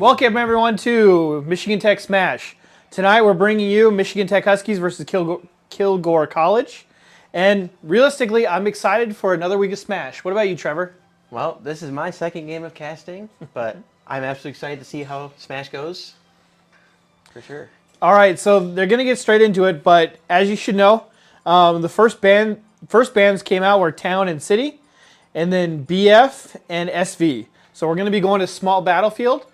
Welcome everyone to Michigan Tech Smash. Tonight we're bringing you Michigan Tech Huskies versus Kilgore College. And realistically, I'm excited for another week of Smash. What about you, Trevor? Well, this is my second game of casting, but I'm absolutely excited to see how Smash goes. For sure. All right, so they're going to get straight into it, but as you should know, the first bands came out were Town and City, and then BF and SV. So we're going to be going to Small Battlefield.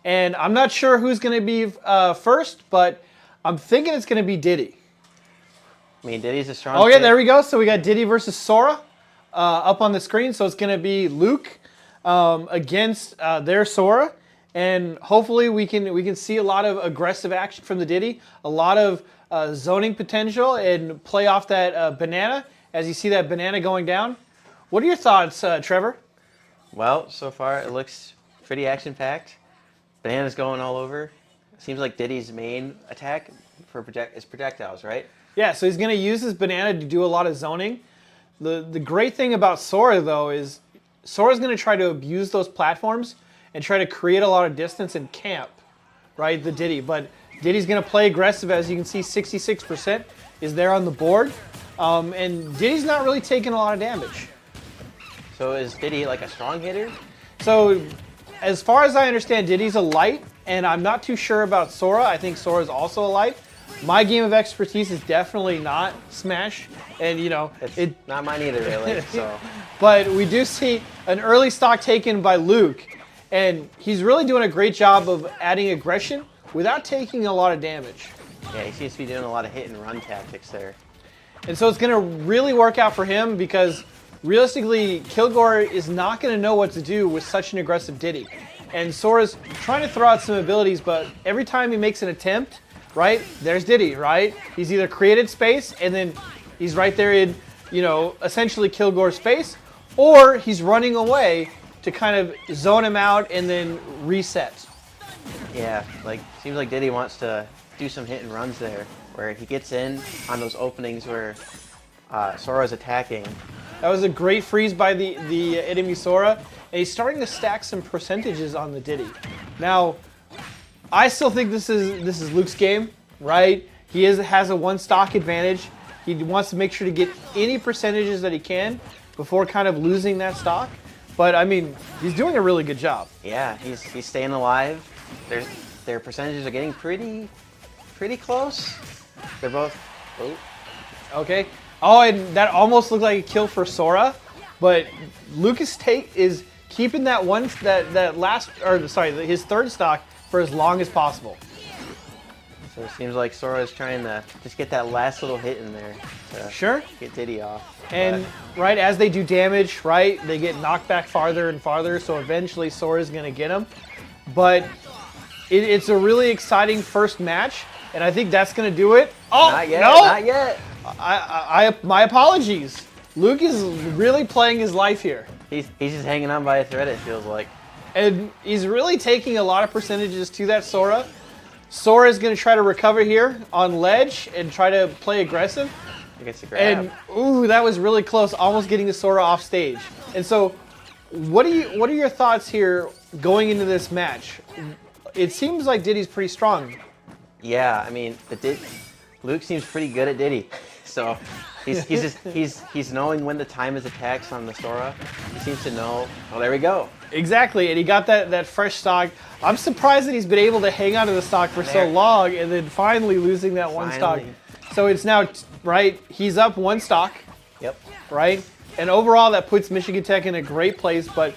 And I'm not sure who's going to be first, but I'm thinking it's going to be Diddy. I mean, Diddy's a strong Oh, yeah, pick. there we go. So we got Diddy versus Sora up on the screen. So it's going to be Luke against their Sora. And hopefully we can see a lot of aggressive action from the Diddy, a lot of zoning potential, and play off that banana as you see that banana going down. What are your thoughts, Trevor? Well, so far it looks pretty action-packed. Banana's going all over. Seems like Diddy's main attack is projectiles, right? Yeah, so he's going to use his banana to do a lot of zoning. The great thing about Sora, though, is Sora's going to try to abuse those platforms and try to create a lot of distance and camp, right, the Diddy. But Diddy's going to play aggressive. As you can see, 66% is there on the board. And Diddy's not really taking a lot of damage. So is Diddy like a strong hitter? So as far as I understand, Diddy's a light, and I'm not too sure about Sora. I think Sora's also a light. My game of expertise is definitely not Smash, and It's not mine either, really. So, but we do see an early stock taken by Luke, and he's really doing a great job of adding aggression without taking a lot of damage. yeah, he seems to be doing a lot of hit and run tactics there. And so it's going to really work out for him because realistically, Kilgore is not going to know what to do with such an aggressive Diddy. And Sora's trying to throw out some abilities, but every time he makes an attempt, right, there's Diddy, right? He's either created space and then he's right there in, essentially Kilgore's space, or he's running away to kind of zone him out and then reset. Yeah, seems like Diddy wants to do some hit and runs there, where he gets in on those openings where Sora's attacking. That was a great freeze by the enemy Sora, and he's starting to stack some percentages on the Diddy. Now, I still think this is Luke's game, right? He has a one stock advantage. He wants to make sure to get any percentages that he can before kind of losing that stock. But I mean, he's doing a really good job. Yeah, he's staying alive. Their percentages are getting pretty close. They're both. Oh. Okay. Oh, and that almost looked like a kill for Sora, but Lucas Tate is keeping that his third stock for as long as possible. So it seems like Sora is trying to just get that last little hit in there to Sure. get Diddy off. And right as they do damage, right, they get knocked back farther and farther, so eventually Sora's going to get him. But it's a really exciting first match, and I think that's going to do it. Oh, Not yet, no! not yet. My apologies. Luke is really playing his life here. He's just hanging on by a thread, it feels like. And he's really taking a lot of percentages to that Sora. Sora is going to try to recover here on ledge and try to play aggressive. He gets the grab. And ooh, that was really close, almost getting the Sora off stage. And so, what are your thoughts here going into this match? It seems like Diddy's pretty strong. Yeah, I mean, Luke seems pretty good at Diddy. So he's knowing when to time his attacks on the Sora. He seems to know. Oh, there we go. Exactly, and he got that fresh stock. I'm surprised that he's been able to hang on to the stock for so long and then finally losing that one stock. So it's now, right, he's up one stock. Yep. Right? And overall, that puts Michigan Tech in a great place, but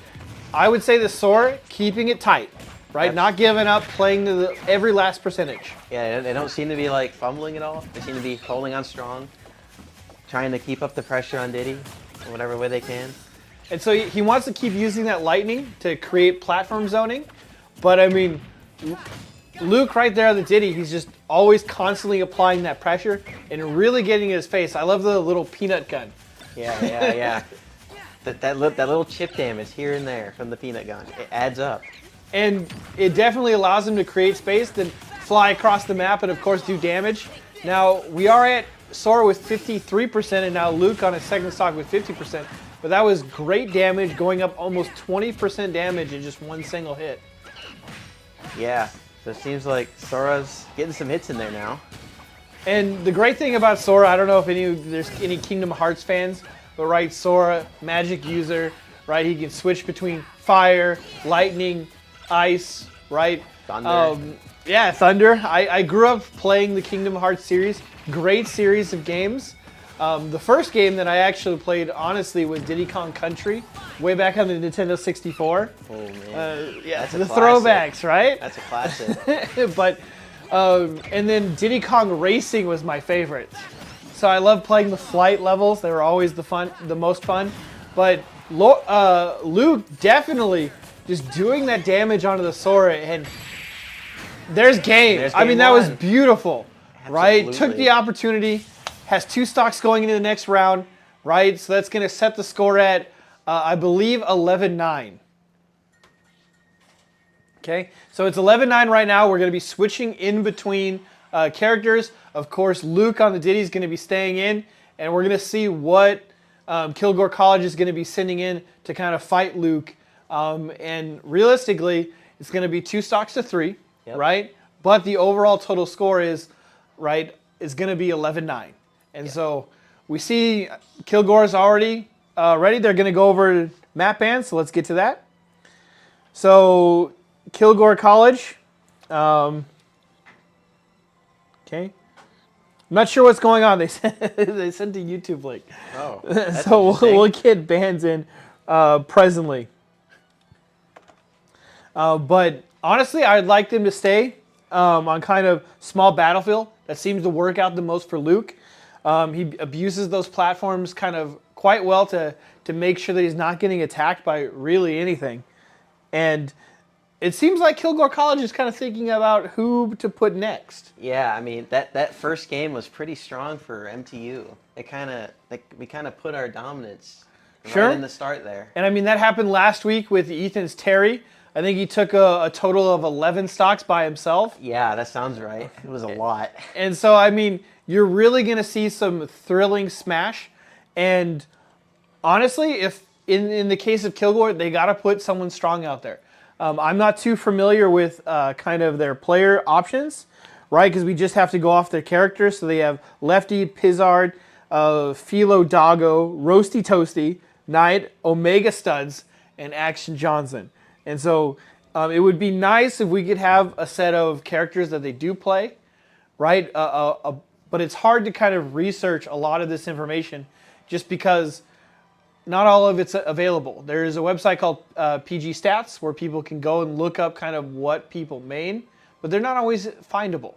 I would say the Sora, keeping it tight, right? Not giving up, playing to every last percentage. Yeah, they don't seem to be fumbling at all. They seem to be holding on strong, trying to keep up the pressure on Diddy in whatever way they can. And so he wants to keep using that lightning to create platform zoning. But I mean, Luke right there, the Diddy, he's just always constantly applying that pressure and really getting in his face. I love the little peanut gun. Yeah. that little chip damage here and there from the peanut gun, it adds up. And it definitely allows him to create space, then fly across the map and of course do damage. Now, we are at Sora with 53% and now Luke on his second stock with 50%. But that was great damage, going up almost 20% damage in just one single hit. Yeah. So it seems like Sora's getting some hits in there now. And the great thing about Sora, I don't know if there's any Kingdom Hearts fans, but right, Sora, magic user, right? He can switch between fire, lightning, ice, right? Thunder. Yeah, Thunder. I grew up playing the Kingdom Hearts series. Great series of games. The first game that I actually played, honestly, was Diddy Kong Country, way back on the Nintendo 64. Oh, man. Yeah, That's a the classic. throwbacks, right? That's a classic. But and then Diddy Kong Racing was my favorite. So I love playing the flight levels. They were always the most fun. But Luke definitely just doing that damage onto the Sora, and there's game. I mean, that was beautiful, right? Absolutely. Took the opportunity, has 2 stocks going into the next round, right? So that's going to set the score at, I believe, 11-9. Okay, so it's 11-9 right now. We're going to be switching in between characters. Of course, Luke on the Diddy is going to be staying in, and we're going to see what Kilgore College is going to be sending in to kind of fight Luke. And realistically, it's going to be 2 stocks to 3, right? But the overall total score is going to be 11-9. And so we see Kilgore's already ready. They're going to go over map bands, so let's get to that. So Kilgore College. Okay. I'm not sure what's going on. They sent a YouTube link. Oh. So we'll get bands in presently. But honestly, I'd like them to stay on kind of small battlefield. That seems to work out the most for Luke. He abuses those platforms kind of quite well to make sure that he's not getting attacked by really anything. And it seems like Kilgore College is kind of thinking about who to put next. Yeah, I mean that first game was pretty strong for MTU. We kind of put our dominance right in the start there. And I mean that happened last week with Ethan's Terry. I think he took a total of 11 stocks by himself. Yeah, that sounds right. It was a lot. And so I mean you're really going to see some thrilling smash. And honestly, if in the case of Kilgore, they got to put someone strong out there. I'm not too familiar with kind of their player options, right? Because we just have to go off their characters. So they have Lefty, Pizzard, Philo Doggo, Roasty Toasty, Knight, Omega Studs, and Action Johnson. And so it would be nice if we could have a set of characters that they do play, right? But it's hard to kind of research a lot of this information just because not all of it's available. There is a website called PG Stats where people can go and look up kind of what people main, but they're not always findable,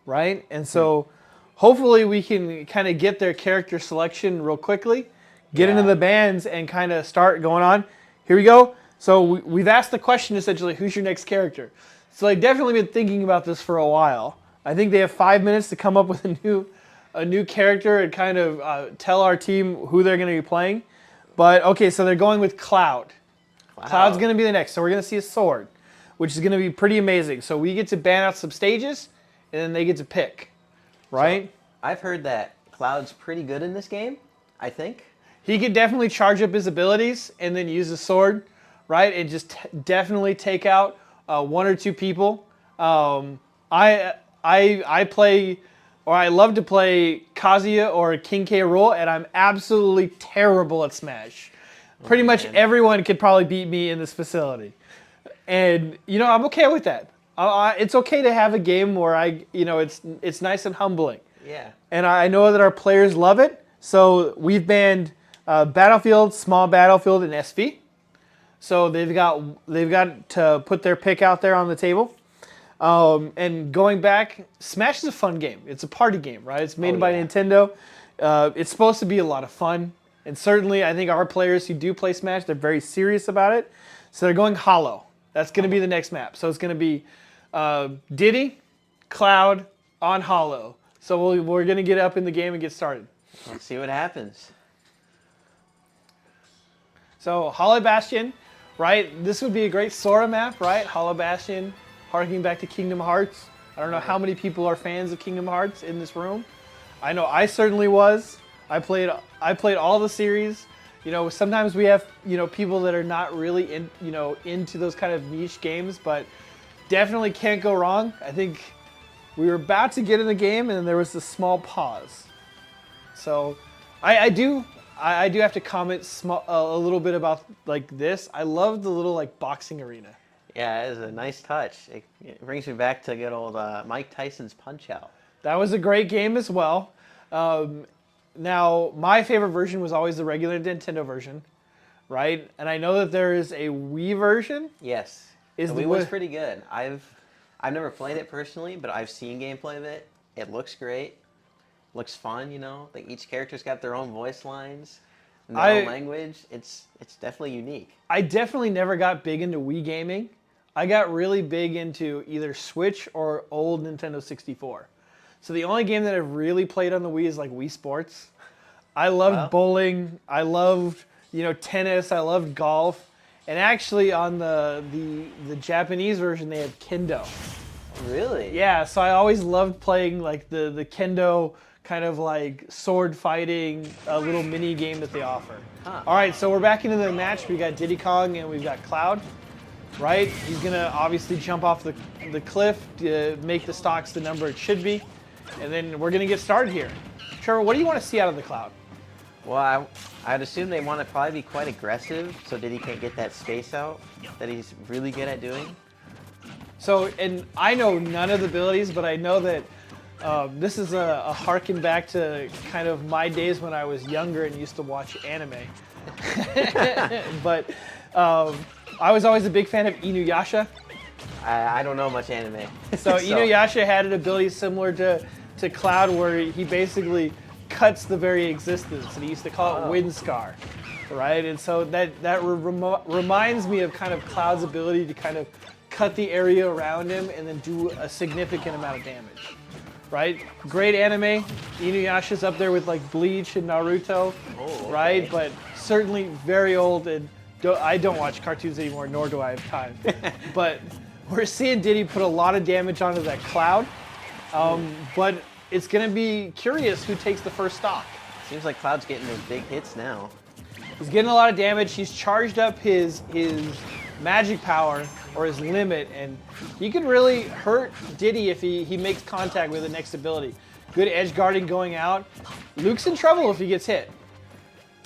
right? And so hopefully we can kind of get their character selection real quickly, get into the bands, and kind of start going on. Here we go. So we've asked the question essentially, who's your next character? So they've definitely been thinking about this for a while. I think they have 5 minutes to come up with a new character and kind of tell our team who they're going to be playing. But, okay, so they're going with Cloud. Cloud's going to be the next. So we're going to see a sword, which is going to be pretty amazing. So we get to ban out some stages, and then they get to pick, right? So I've heard that Cloud's pretty good in this game, I think. He could definitely charge up his abilities and then use the sword, right? And just definitely take out 1 or 2 people. I play... or I love to play Kazuya or King K. Rool, and I'm absolutely terrible at Smash. Pretty much everyone could probably beat me in this facility. And, I'm okay with that. It's okay to have a game where it's nice and humbling. Yeah. And I know that our players love it. So we've banned Battlefield, Small Battlefield, and SV. So they've got to put their pick out there on the table. And going back, Smash is a fun game. It's a party game, right? It's made by Nintendo. It's supposed to be a lot of fun. And certainly, I think our players who do play Smash, they're very serious about it. So they're going Hollow. That's going to be the next map. So it's going to be Diddy, Cloud, on Hollow. So we're going to get up in the game and get started. Let's see what happens. So Hollow Bastion, right? This would be a great Sora map, right? Hollow Bastion. Harking back to Kingdom Hearts. I don't know how many people are fans of Kingdom Hearts in this room. I know I certainly was. I played all the series. Sometimes we have people that are not really into those kind of niche games, but definitely can't go wrong. I think we were about to get in the game, and then there was this small pause. So, I do have to comment a little bit about like this. I love the little like boxing arena. Yeah, it is a nice touch. It brings me back to good old Mike Tyson's Punch-Out. That was a great game as well. Now, my favorite version was always the regular Nintendo version, right? And I know that there is a Wii version. Yes, the Wii was pretty good. I've never played it personally, but I've seen gameplay of it. It looks great. Looks fun, you know. Like each character's got their own voice lines, and their own language. It's definitely unique. I definitely never got big into Wii gaming. I got really big into either Switch or old Nintendo 64. So the only game that I've really played on the Wii is like Wii Sports. I loved bowling. I loved, tennis. I loved golf. And actually on the Japanese version, they have kendo. Really? Yeah, so I always loved playing like the kendo kind of like sword fighting little mini game that they offer. Huh. All right, so we're back into the match. We got Diddy Kong and we've got Cloud. Right? He's going to obviously jump off the cliff to make the stocks the number it should be. And then we're going to get started here. Trevor, what do you want to see out of the Cloud? Well, I'd assume they want to probably be quite aggressive so Diddy can't get that space out that he's really good at doing. So, and I know none of the abilities, but I know that this is a harken back to kind of my days when I was younger and used to watch anime. But I was always a big fan of Inuyasha. I don't know much anime. So Inuyasha had an ability similar to Cloud where he basically cuts the very existence, and he used to call it Wind Scar, right? And so that reminds me of kind of Cloud's ability to kind of cut the area around him and then do a significant amount of damage, right? Great anime. Inuyasha's up there with like Bleach and Naruto, right? But certainly very old, and I don't watch cartoons anymore, nor do I have time. But we're seeing Diddy put a lot of damage onto that Cloud, but it's going to be curious who takes the first stock. Seems like Cloud's getting those big hits now. He's getting a lot of damage. He's charged up his magic power, or his limit, and he could really hurt Diddy if he makes contact with the next ability. Good edge guarding going out. Luke's in trouble if he gets hit.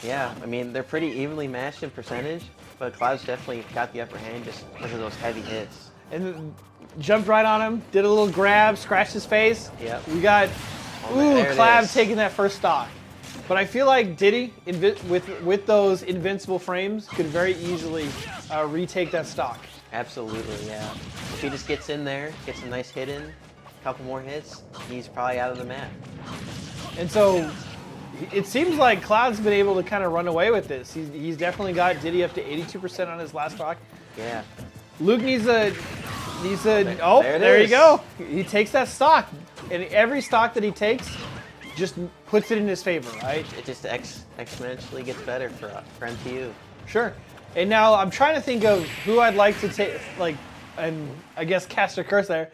Yeah, I mean, they're pretty evenly matched in percentage, but Cloud's definitely got the upper hand just because of those heavy hits. And jumped right on him, did a little grab, scratched his face. Yep. We got, Clab taking that first stock. But I feel like Diddy, with those invincible frames, could very easily retake that stock. Absolutely, yeah. If he just gets in there, gets a nice hit in, a couple more hits, he's probably out of the map. And so it seems like Cloud's been able to kind of run away with this. He's definitely got Diddy up to 82% on his last stock. Yeah. Luke needs a there you is. go. He takes that stock. And every stock that he takes just puts it in his favor, right? It just exponentially gets better for MTU. Sure. And now I'm trying to think of who I'd like to take, and I guess cast a curse there.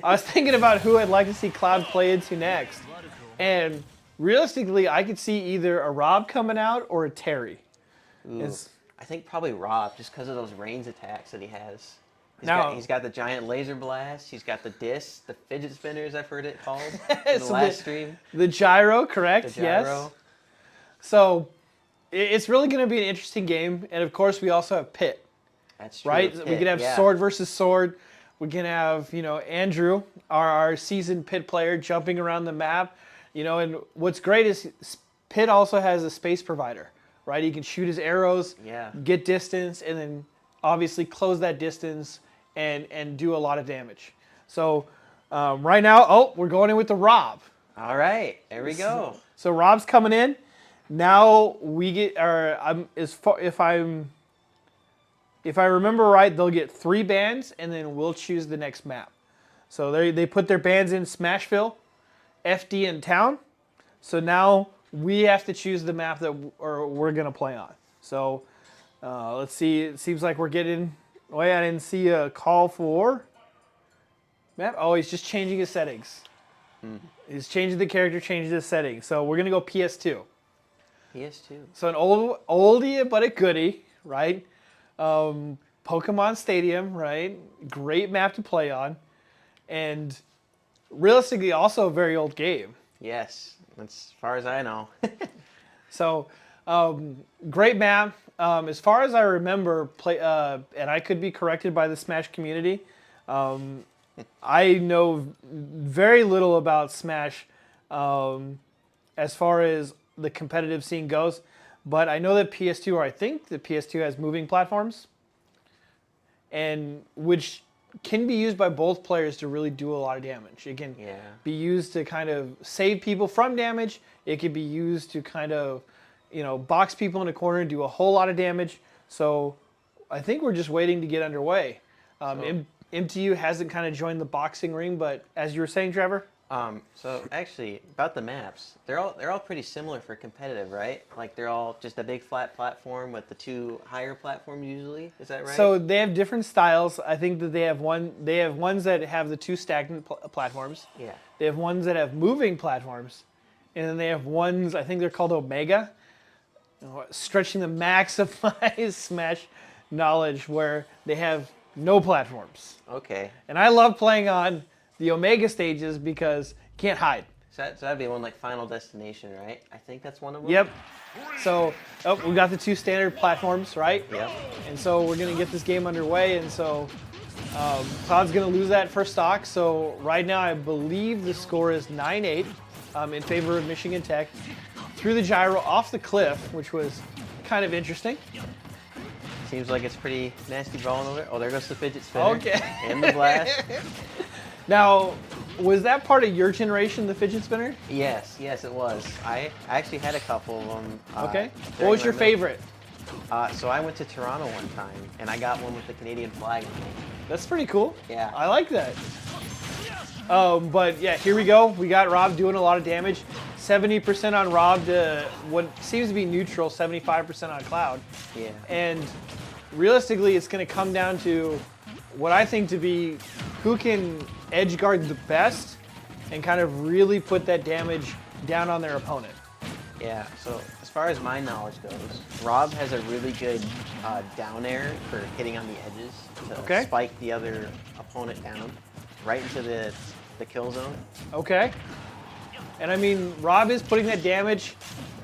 I was thinking about who I'd like to see Cloud play into next. And realistically, I could see either a Rob coming out or a Terry. I think probably Rob, just because of those range attacks that he has. He's got the giant laser blast. He's got the disc, the fidget spinners, I've heard it called in the last stream. The gyro, correct? The gyro. Yes. So it's really going to be an interesting game. And of course, we also have Pit. That's true. Right? Pit, we can have sword versus sword. We can have, Andrew, our seasoned Pit player, jumping around the map. And what's great is Pit also has a space provider, right? He can shoot his arrows, get distance, and then obviously close that distance and do a lot of damage. So right now, we're going in with the Rob. All right, there we go. So Rob's coming in. Now we get, if I remember right, they'll get 3 bands, and then we'll choose the next map. So they put their bands in Smashville, FD, and Town. So now we have to choose the map that we're going to play on. So let's see. It seems like we're getting... Wait, I didn't see a call for map. Oh, he's just changing his settings. He's changing the character, changing the settings. So we're going to go PS2. PS2. So an oldie but a goodie, right? Pokemon Stadium, right? Great map to play on. And realistically, also a very old game. Yes, as far as I know. So, great map. As far as I remember, and I could be corrected by the Smash community, I know very little about Smash as far as the competitive scene goes. But I know that PS2, or I think the PS2 has moving platforms, and which can be used by both players to really do a lot of damage. It can be used to kind of save people from damage. It can be used to kind of, box people in a corner and do a whole lot of damage. So I think we're just waiting to get underway. MTU hasn't kind of joined the boxing ring, but as you were saying, Trevor? So actually, about the maps, they're all pretty similar for competitive, right? Like they're all just a big flat platform with the 2 higher platforms usually. Is that right? So they have different styles. I think that they have ones that have the 2 stagnant platforms. Yeah. They have ones that have moving platforms, and then they have ones, I think they're called Omega, stretching the max of my Smash knowledge, where they have no platforms. Okay. And I love playing on the Omega stages because you can't hide. So that'd be one like Final Destination, right? I think that's one of them. Yep. So we got the 2 standard platforms, right? Yep. And so we're gonna get this game underway, and so Cloud's gonna lose that first stock. So right now I believe the score is 9-8 in favor of Michigan Tech. Through the gyro off the cliff, which was kind of interesting. Seems like it's pretty nasty balling over. Oh, there goes the fidget spinner. Okay. And the blast. Now, was that part of your generation, the fidget spinner? Yes, it was. I actually had a couple of them. Okay. What was your favorite? So I went to Toronto one time, and I got one with the Canadian flag on it. That's pretty cool. Yeah. I like that. But yeah, here we go. We got Rob doing a lot of damage. 70% on Rob to what seems to be neutral, 75% on Cloud. Yeah. And realistically, it's going to come down to what I think to be who can edge guard the best and kind of really put that damage down on their opponent. Yeah, so as far as my knowledge goes, Rob has a really good down air for hitting on the edges to spike the other opponent down right into the kill zone. Okay. And I mean, Rob is putting that damage.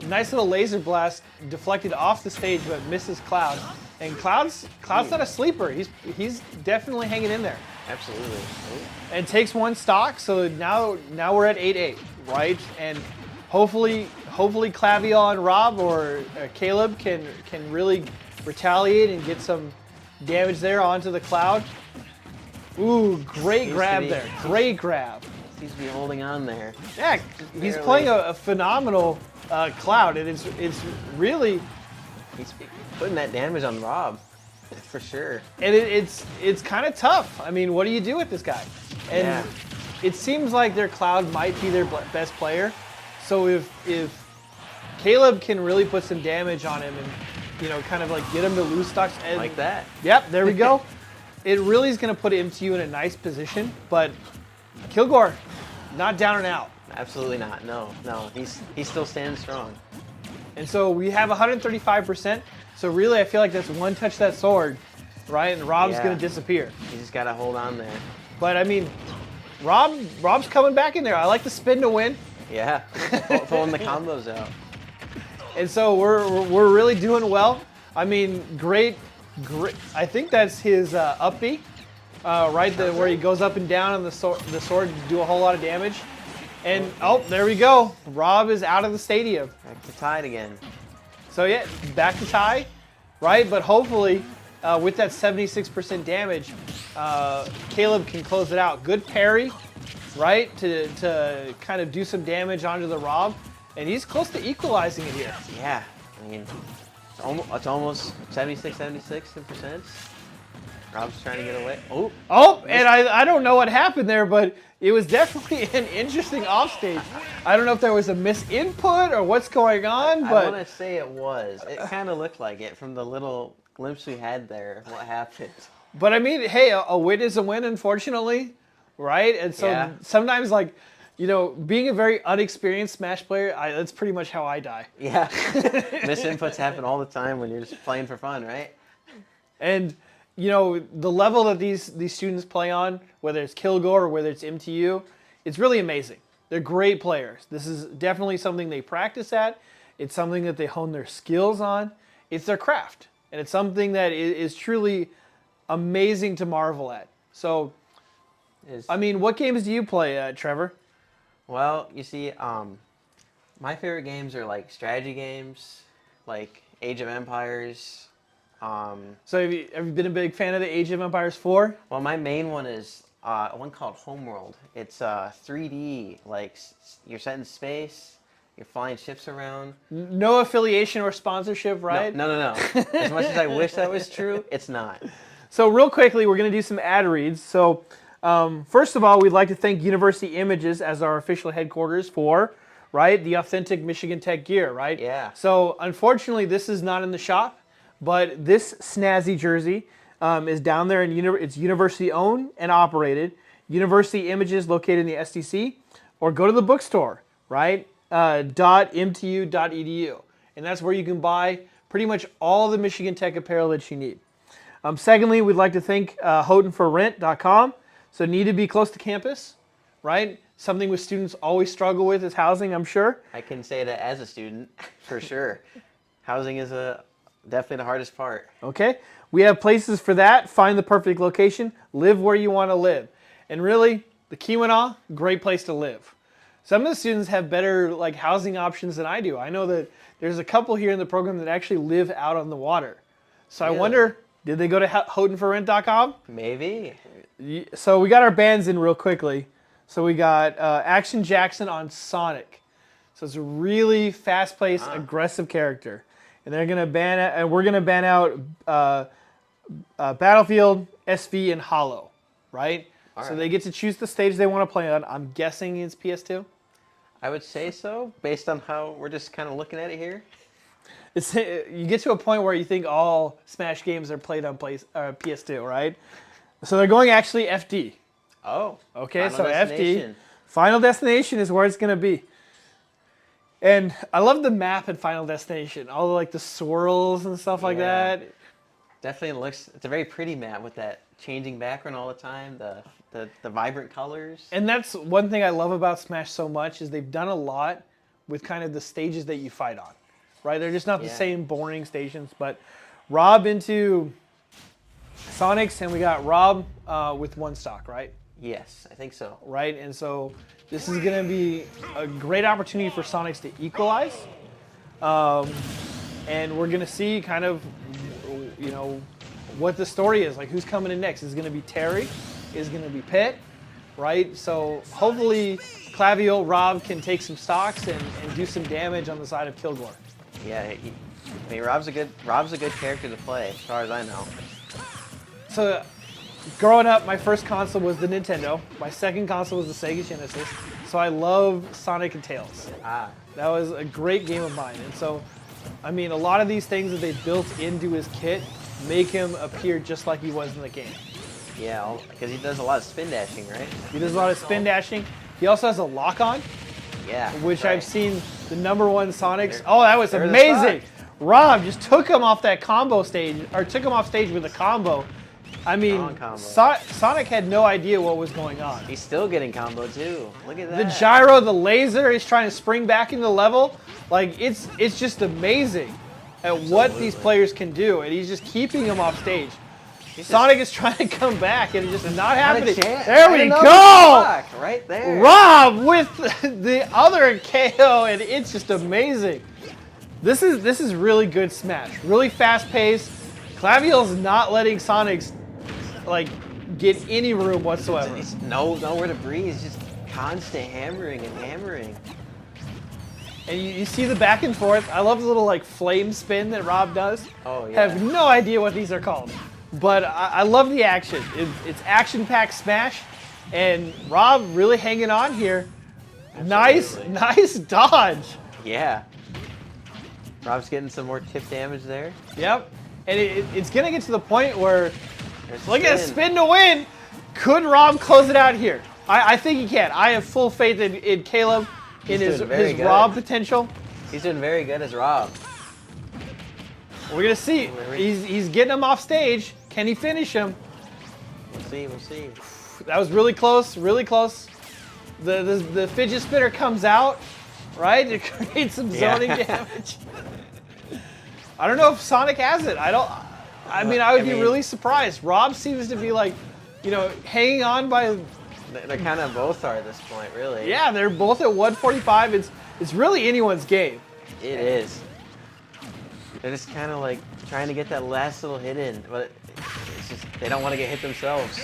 Nice little laser blast deflected off the stage, but misses Cloud. And Cloud's not a sleeper. He's definitely hanging in there. Absolutely. And takes 1 stock, so now we're at 8-8, right? And hopefully Claviel and Rob or Caleb can really retaliate and get some damage there onto the Cloud. Ooh, great grab there. Great grab. Seems to be holding on there. Yeah, he's playing a phenomenal Cloud, and it's really... He's putting that damage on Rob, for sure. And it's kind of tough. I mean, what do you do with this guy? And it seems like their Cloud might be their best player. So if Caleb can really put some damage on him and, kind of like get him to lose stocks. And, like that. Yep, there we go. It really is going to put MTU in a nice position, but Kilgore, not down and out. Absolutely not. No. He's still standing strong. And so we have 135%. So really, I feel like that's one touch that sword, right? And Rob's going to disappear. You just got to hold on there. But I mean, Rob's coming back in there. I like the spin to win. Yeah, pulling the combos out. And so we're really doing well. I mean, great. I think that's his up B, right? Where he goes up and down on the sword to do a whole lot of damage. And there we go. Rob is out of the stadium. Back to tied again. So yeah, back to tie, right? But hopefully, with that 76% damage, Caleb can close it out. Good parry, right? To kind of do some damage onto the Rob, and he's close to equalizing it here. Yeah, I mean, it's almost 76% Rob's trying to get away. And I don't know what happened there, but it was definitely an interesting offstage. I don't know if there was a misinput or what's going on, but... I want to say it was. It kind of looked like it from the little glimpse we had there, what happened. But I mean, hey, a win is a win, unfortunately, right? And so sometimes, like, being a very unexperienced Smash player, that's pretty much how I die. Yeah. Misinputs happen all the time when you're just playing for fun, right? And the level that these students play on, whether it's Kilgore or whether it's MTU, it's really amazing. They're great players. This is definitely something they practice at. It's something that they hone their skills on. It's their craft. And it's something that is truly amazing to marvel at. So, I mean, what games do you play, Trevor? Well, you see, my favorite games are like strategy games, like Age of Empires. So have you been a big fan of the Age of Empires 4? Well, my main one is one called Homeworld. It's 3D, like you're set in space, you're flying ships around. No affiliation or sponsorship, right? No. As much as I wish that was true, it's not. So real quickly, we're going to do some ad reads. So first of all, we'd like to thank University Images as our official headquarters for, right, the authentic Michigan Tech gear, right? Yeah. So unfortunately, this is not in the shop, but this snazzy jersey is down there, and it's university owned and operated. University Images located in the SDC, or go to the bookstore, right? .mtu.edu, and that's where you can buy pretty much all the Michigan Tech apparel that you need. Secondly, we'd like to thank HoughtonForRent.com. So need to be close to campus, right? Something with students always struggle with is housing, I'm sure. I can say that as a student, for sure. Housing is definitely the hardest part. Okay, we have places for that. Find the perfect location. Live where you want to live. And really, the Keweenaw, great place to live. Some of the students have better housing options than I do. I know that there's a couple here in the program that actually live out on the water. So Really? I wonder, did they go to HoughtonForRent.com? Maybe. So we got our bands in real quickly. So we got Action Jackson on Sonic. So it's a really fast-paced, aggressive character. And they're gonna ban it, and we're gonna ban out Battlefield, SV, and Hollow, right? So they get to choose the stage they want to play on. I'm guessing it's PS2. I would say so, based on how we're just kind of looking at it here. You get to a point where you think all Smash games are played on PS2, right? So they're going actually FD. Oh. Okay, Final so Destination. FD. Final Destination is where it's going to be. And I love the map in Final Destination. All the swirls and stuff like that. Definitely it's a very pretty map with that changing background all the time, the vibrant colors. And that's one thing I love about Smash so much is they've done a lot with kind of the stages that you fight on. Right? They're just not the same boring stations, but Rob into Sonics, and we got Rob with one stock, right? Yes, I think so. Right, and so this is going to be a great opportunity for Sonics to equalize, and we're going to see kind of, what the story is, who's coming in next. Is it going to be Terry? Is it going to be Pitt? Right, so hopefully Clavio, Rob can take some stocks and do some damage on the side of Kilgore. Yeah, I mean, Rob's a good character to play, as far as I know. So, growing up, my first console was the Nintendo. My second console was the Sega Genesis. So I love Sonic and Tails. That was a great game of mine. And so, I mean, a lot of these things that they built into his kit make him appear just like he was in the game. Yeah, because he does a lot of spin dashing, right? He does a lot of spin dashing. He also has a lock-on. Yeah. Which I've seen the #1 Sonics. Oh, that was amazing. Rob just took him off that combo stage, or took him off stage with a combo. I mean, Sonic had no idea what was going on. He's still getting combo too. Look at that. The gyro, the laser, he's trying to spring back into the level. It's just amazing at what these players can do, and he's just keeping him off stage. Sonic is trying to come back, and it's just not happening. There we go! Right there. Rob with the other KO, and it's just amazing. This is really good Smash. Really fast paced. Clavio's not letting Sonics get any room whatsoever. It's nowhere to breathe. It's just constant hammering and hammering. And you see the back and forth. I love the little flame spin that Rob does. Oh yeah. Have no idea what these are called. But I love the action. It's action-packed Smash, and Rob really hanging on here. Absolutely. Nice dodge. Yeah. Rob's getting some more tip damage there. Yep. And it's going to get to the point where, look at a spin to win. Could Rob close it out here? I think he can. I have full faith in Caleb, in his Rob potential. He's doing very good as Rob. We're going to see. He's getting him off stage. Can he finish him? We'll see. We'll see. That was really close. Really close. The fidget spinner comes out, right? It creates some zoning damage. I don't know if Sonic has it. I mean, I would be really surprised. Rob seems to be like, hanging on by. They kind of both are at this point, really. Yeah, they're both at 145. It's really anyone's game. It is. They're just kind of like trying to get that last little hit in, but it's just they don't want to get hit themselves.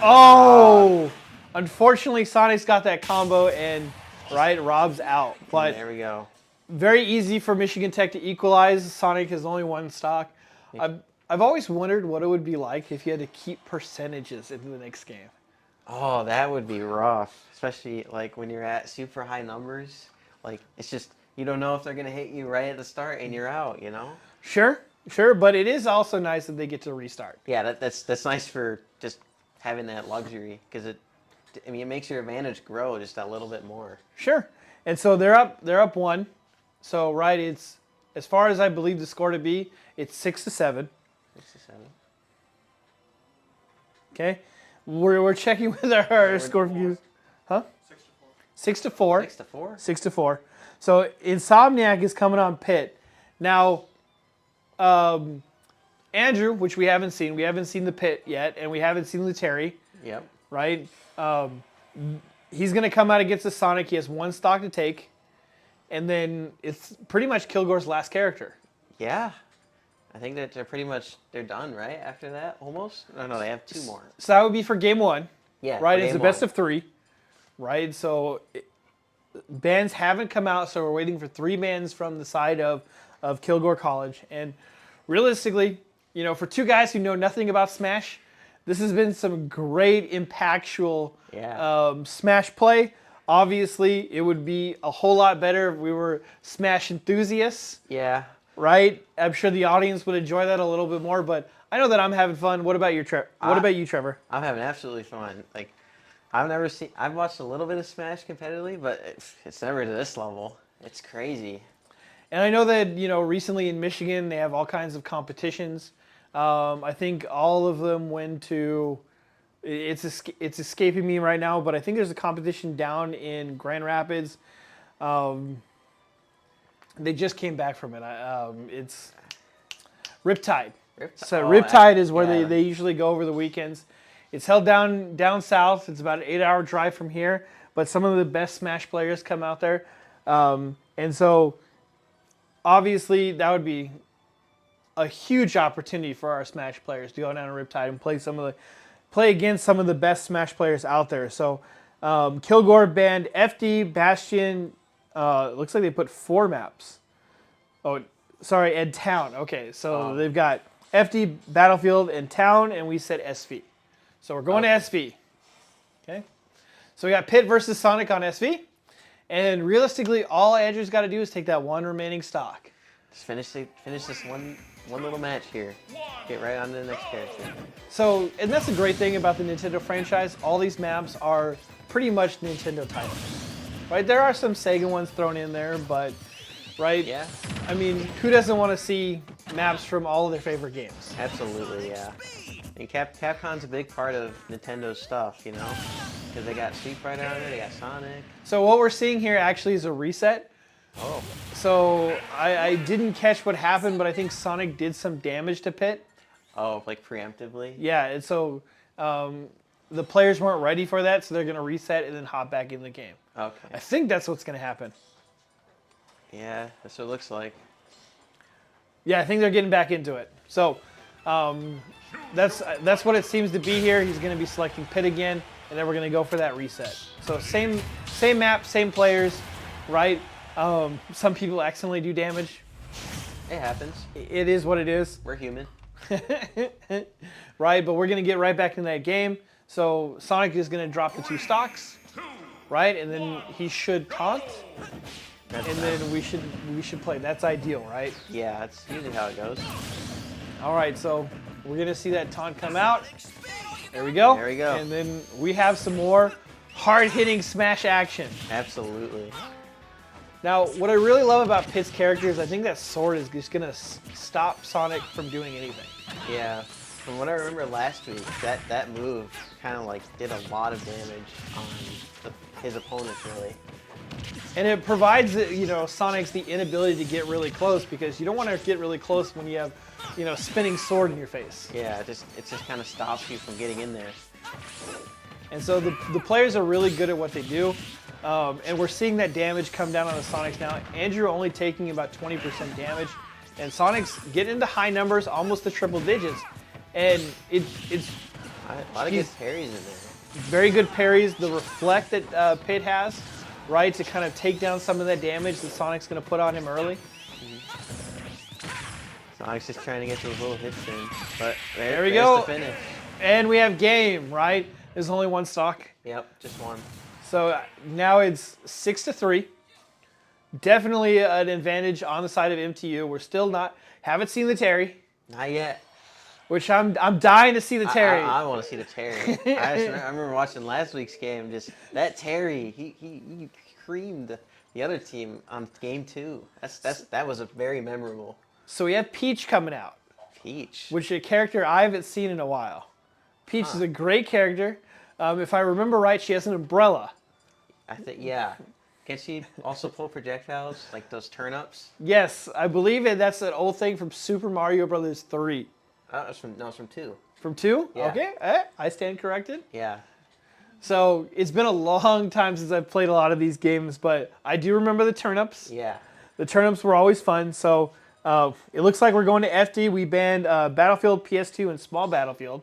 Oh! Unfortunately, Sonic's got that combo, and Rob's out. But there we go. Very easy for Michigan Tech to equalize. Sonic has only one stock. I've always wondered what it would be like if you had to keep percentages into the next game. Oh, that would be rough, especially like when you're at super high numbers. Like it's just you don't know if they're gonna hit you right at the start and you're out. Sure, but it is also nice that they get to restart. Yeah, that's nice for just having that luxury because it makes your advantage grow just a little bit more. Sure, and so they're up one. So it's as far as I believe the score to be, it's 6-7. 6-7. Okay, we're checking with our score views. Huh? 6-4. 6-4. 6-4. So Insomniac is coming on Pitt. Now, Andrew, which we haven't seen the Pitt yet, and we haven't seen Letary. Yep. Right? He's going to come out against the Sonic. He has one stock to take. And then it's pretty much Kilgore's last character. Yeah. I think that they're done, right? After that, almost? No, they have 2 more. So that would be for game 1. Yeah. Right? It's a best of 3. Right? So bans haven't come out, so we're waiting for 3 bans from the side of Kilgore College. And realistically, for 2 guys who know nothing about Smash, this has been some great impactful Smash play. Obviously, it would be a whole lot better if we were Smash enthusiasts. Yeah. Right? I'm sure the audience would enjoy that a little bit more, but I know that I'm having fun. What about you, Trevor? I'm having absolutely fun. Like, I've watched a little bit of Smash competitively, but it's never to this level. It's crazy. And I know that, recently in Michigan, they have all kinds of competitions. I think all of them went to... It's escaping me right now, but I think there's a competition down in Grand Rapids. They just came back from it. It's Riptide. So Riptide is where they usually go over the weekends. It's held down south. It's about an 8-hour drive from here, but some of the best Smash players come out there. And so obviously that would be a huge opportunity for our Smash players to go down to Riptide and play against some of the best Smash players out there. So Kilgore banned FD, Bastion. Looks like they put 4 maps. Oh, sorry, and Town. Okay, so they've got FD, Battlefield, and Town, and we said SV. So we're going to SV. Okay. So we got Pitt versus Sonic on SV. And realistically, all Andrew's got to do is take that 1 remaining stock. Just finish this one little match here. Get right on to the next character. So, and that's the great thing about the Nintendo franchise. All these maps are pretty much Nintendo titles. Right? There are some Sega ones thrown in there, but, right? Yeah. I mean, who doesn't want to see maps from all of their favorite games? Absolutely, yeah. And Capcom's a big part of Nintendo's stuff, Because they got Street Fighter on there, they got Sonic. So what we're seeing here actually is a reset. Oh. So I didn't catch what happened, but I think Sonic did some damage to Pitt. Oh, like preemptively? Yeah, and so the players weren't ready for that, so they're going to reset and then hop back in the game. Okay. I think that's what's going to happen. Yeah, that's what it looks like. Yeah, I think they're getting back into it. So that's what it seems to be here. He's going to be selecting Pitt again, and then we're going to go for that reset. So same map, same players, right? Some people accidentally do damage. It happens. It is what it is. We're human. Right, but we're going to get right back in that game. So Sonic is going to drop the 2 stocks, right? And then he should taunt. Then we should play. That's ideal, right? Yeah, that's usually how it goes. All right, so we're going to see that taunt come out. There we go. There we go. And then we have some more hard-hitting Smash action. Absolutely. Now, what I really love about Pitt's character is I think that sword is just going to stop Sonic from doing anything. Yeah. From what I remember last week, that move kind of like did a lot of damage on his opponents, really. And it provides, Sonic's the inability to get really close because you don't want to get really close when you have, spinning sword in your face. Yeah, it just kind of stops you from getting in there. And so the players are really good at what they do. And we're seeing that damage come down on the Sonics now. Andrew only taking about 20% damage. And Sonic's getting into high numbers, almost the triple digits. And it's a lot of good parries in there. Very good parries. The reflect that Pit has, right, to kind of take down some of that damage that Sonic's going to put on him early. Sonic's just trying to get those little hits in. But there we go. The finish. And we have game, right? There's only one stock. Yep, just one. So now it's 6-3. Definitely an advantage on the side of MTU. We're still haven't seen the Terry. Not yet. Which I'm dying to see the Terry. I want to see the Terry. I remember watching last week's game. Just that Terry, he creamed the other team on game 2. That was a very memorable. So we have Peach coming out. Peach. Which is a character I haven't seen in a while. Peach is a great character. If I remember right, she has an umbrella. I think, yeah. Can she also pull projectiles, like those turn-ups? Yes, I believe that's an old thing from Super Mario Brothers 3. It's from 2. From 2? Yeah. Okay, I stand corrected. Yeah. So it's been a long time since I've played a lot of these games, but I do remember the turn-ups. Yeah. The turn-ups were always fun. So it looks like we're going to FD. We banned Battlefield, PS2, and Small Battlefield.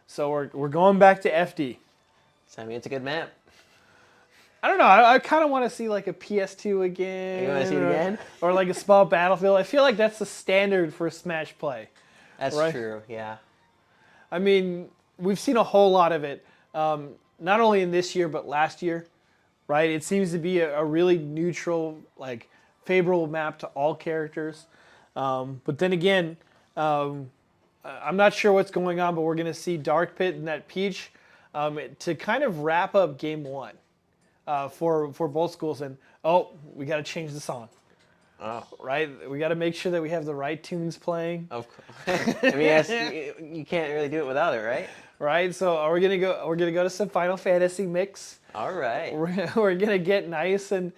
So we're going back to FD. So, I mean, it's a good map. I don't know. I kind of want to see like a PS2 again. You want to see it again? Or like a Small Battlefield. I feel like that's the standard for Smash play. That's right? true, yeah. I mean, we've seen a whole lot of it, not only in this year, but last year, right? It seems to be a really neutral, like, favorable map to all characters. But then again, I'm not sure what's going on, but we're going to see Dark Pit and that Peach to kind of wrap up Game 1 for both schools. And, we got to change the song. Oh. Right? We got to make sure that we have the right tunes playing. Of course. I mean, you can't really do it without it, right? Right? So we're gonna go to some Final Fantasy mix. All right. We're gonna get nice and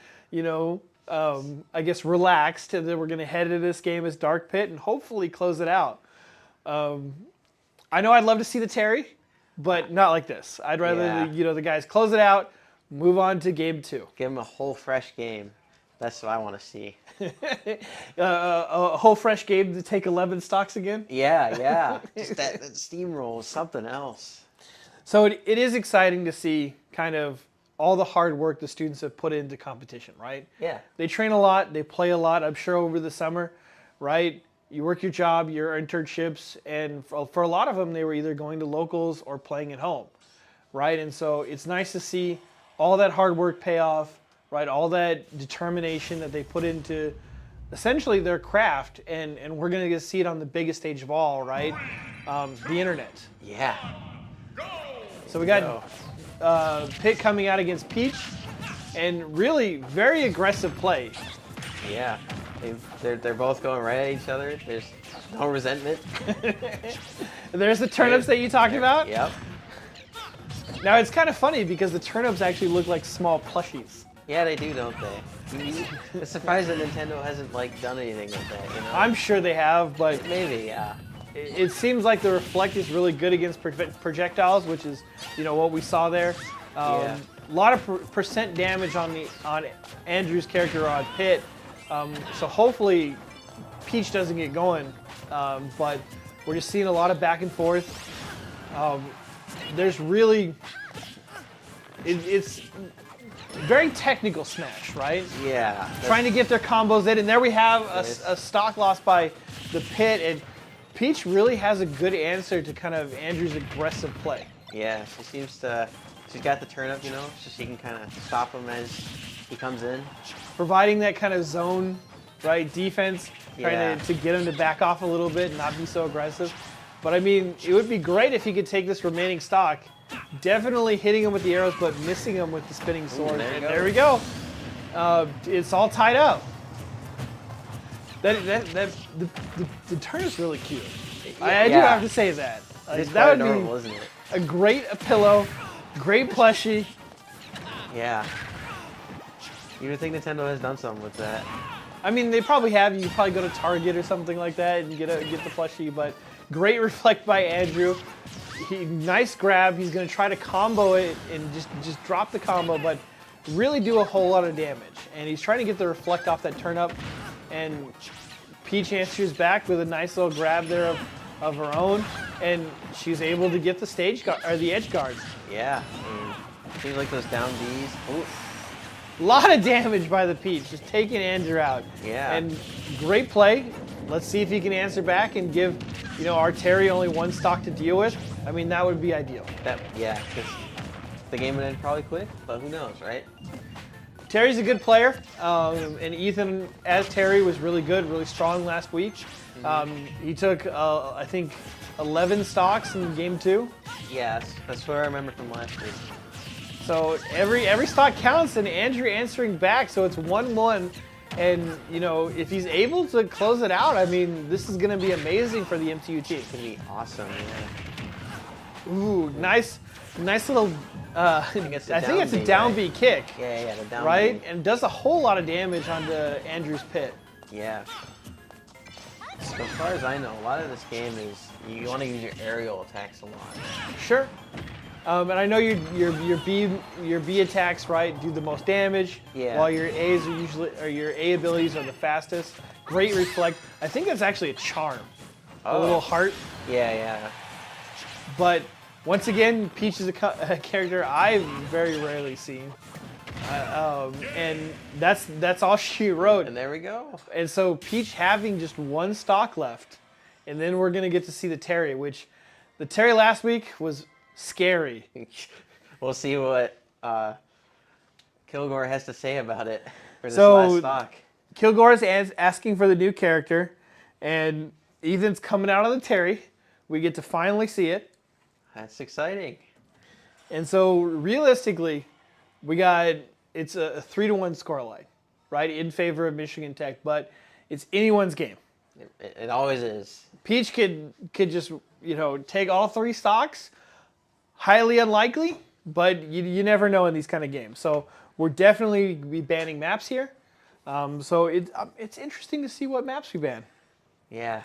I guess relaxed, and then we're gonna head into this game as Dark Pit and hopefully close it out. I know I'd love to see the Terry, but not like this. I'd rather the guys close it out, move on to game 2. Give them a whole fresh game. That's what I want to see. A whole fresh game to take 11 stocks again? Yeah. Just that steamroll is something else. So it is exciting to see kind of all the hard work the students have put into competition, right? Yeah. They train a lot, they play a lot, I'm sure, over the summer, right? You work your job, your internships, and for a lot of them, they were either going to locals or playing at home, right? And so it's nice to see all that hard work pay off, right? All that determination that they put into essentially their craft, and we're going to get to see it on the biggest stage of all, right? The internet. Yeah. So we got Pit coming out against Peach, and really very aggressive play. Yeah. They're both going right at each other. There's no resentment. There's the turnips that you talked about. Yep. Now it's kind of funny because the turnips actually look like small plushies. Yeah, they do, don't they? It's surprised that Nintendo hasn't done anything with that. You know? I'm sure they have, but maybe, yeah. It seems like the reflect is really good against projectiles, which is what we saw there. A lot of percent damage on Andrew's character on Pit. So hopefully Peach doesn't get going, but we're just seeing a lot of back and forth. There's really it's very technical Smash, right? Yeah. Trying to get their combos in, and there we have a stock loss by the Pit, and Peach really has a good answer to kind of Andrew's aggressive play. Yeah, she's got the turn up, so she can kind of stop him as he comes in. Providing that kind of zone, right, defense, trying to get him to back off a little bit and not be so aggressive. But I mean, it would be great if he could take this remaining stock, definitely hitting him with the arrows, but missing him with the spinning sword. Ooh, there we go. It's all tied up. The turn is really cute. I do have to say that. It's that quite would adorable, be isn't it? a great pillow, great plushie. Yeah. You would think Nintendo has done something with that. I mean, they probably have. You could probably go to Target or something like that and get the plushie. But great reflect by Andrew. Nice grab. He's going to try to combo it and just drop the combo, but really do a whole lot of damage. And he's trying to get the reflect off that turn up. And Peach answers back with a nice little grab there of her own, and she's able to get the the edge guards. Yeah. I mean, seems like those down Bs. Oof. A lot of damage by the Peach, just taking Andrew out. Yeah. And great play. Let's see if he can answer back and give, our Terry only one stock to deal with. I mean, that would be ideal. Yeah, because the game would end probably quick, but who knows, right? Terry's a good player, and Ethan, as Terry, was really good, really strong last week. He took, I think, 11 stocks in game 2. Yeah, that's what I remember from last week. So every stock counts, and Andrew answering back, so it's 1-1. And, if he's able to close it out, I mean, this is going to be amazing for the MTU team. It's going to be awesome, yeah. Ooh, nice little, I think it's a down B kick. Yeah, the down right? B. And does a whole lot of damage onto Andrew's pit. Yeah. So far as I know, a lot of this game is you want to use your aerial attacks a lot. Sure. And I know your B attacks, right, do the most damage. Yeah. While your A's are your A abilities are the fastest. Great reflect. I think that's actually a charm. A little heart. Yeah. But once again, Peach is a character I've very rarely seen. And that's all she wrote. And there we go. And so Peach having just one stock left, and then we're gonna get to see the Terry, which the Terry last week was scary. We'll see what Kilgore has to say about it for this So, last stock. Kilgore's asking for the new character, and Ethan's coming out of the Terry. We get to finally see it. That's exciting. And so realistically, it's a 3-1 scoreline, right, in favor of Michigan Tech, but it's anyone's game. It always is. Peach could just, take all 3 stocks. Highly unlikely, but you never know in these kind of games. So we're definitely be banning maps here. So it's interesting to see what maps we ban. Yeah.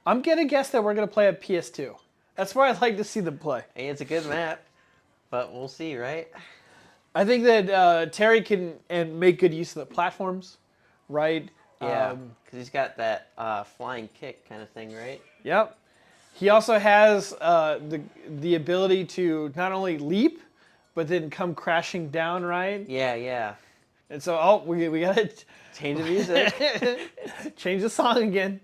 I'm gonna guess that we're gonna play at PS2. That's where I'd like to see them play. Hey, it's a good map, but we'll see, right? I think that Terry can make good use of the platforms, right? Yeah, because he's got that flying kick kind of thing, right? Yep. He also has the ability to not only leap, but then come crashing down, right? Yeah. And so, we gotta Change the music. change the song again.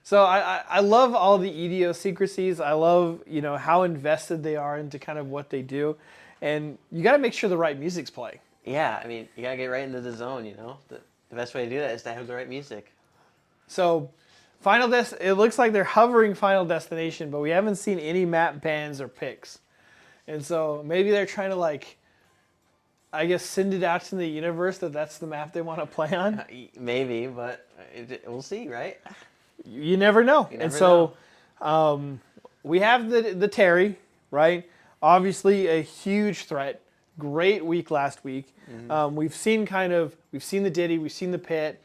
So I love all the idiosyncrasies. I love, how invested they are into kind of what they do. And you got to make sure the right music's playing. Yeah, I mean, you got to get right into the zone, The best way to do that is to have the right music. So it looks like they're hovering Final Destination, but we haven't seen any map bans or picks. And so maybe they're trying to, send it out to the universe that that's the map they want to play on. Maybe, but we'll see, right? You never know. We have the Terry, right? Obviously a huge threat. Great week last week. Mm-hmm. We've seen the Diddy, we've seen the Pit,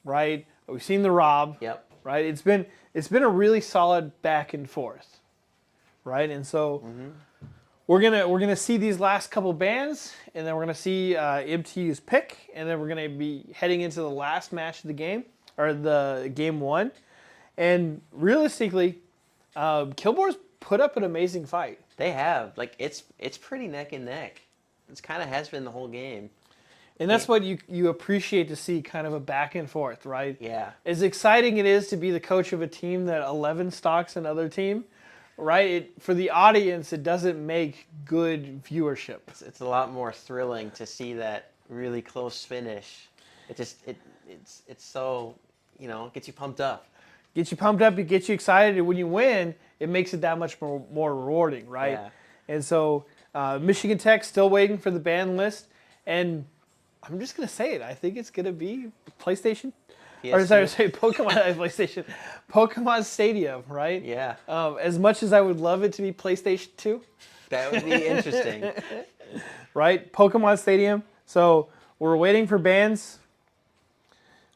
right? We've seen the Rob. Yep. Right? It's been a really solid back and forth. Right? And so we're gonna see these last couple bands, and then we're gonna see MTU's pick, and then we're gonna be heading into the last match of the game, or the game 1. And realistically, Kilgore's put up an amazing fight. They have. It's pretty neck and neck. It's kind of has been the whole game. And that's what you appreciate to see, kind of a back and forth, right? Yeah. As exciting it is to be the coach of a team that 11 stocks another team, right? For the audience, it doesn't make good viewership. It's a lot more thrilling to see that really close finish. It's so, gets you pumped up. Gets you pumped up, it gets you excited, and when you win, it makes it that much more rewarding, right? Yeah. And so Michigan Tech still waiting for the ban list, and I'm just going to say it. I think it's going to be PlayStation Or sorry, PS2. Pokemon PlayStation. Pokemon Stadium, right? Yeah, As much as I would love it to be PlayStation 2, that would be interesting. right? Pokemon Stadium. So we're waiting for bands.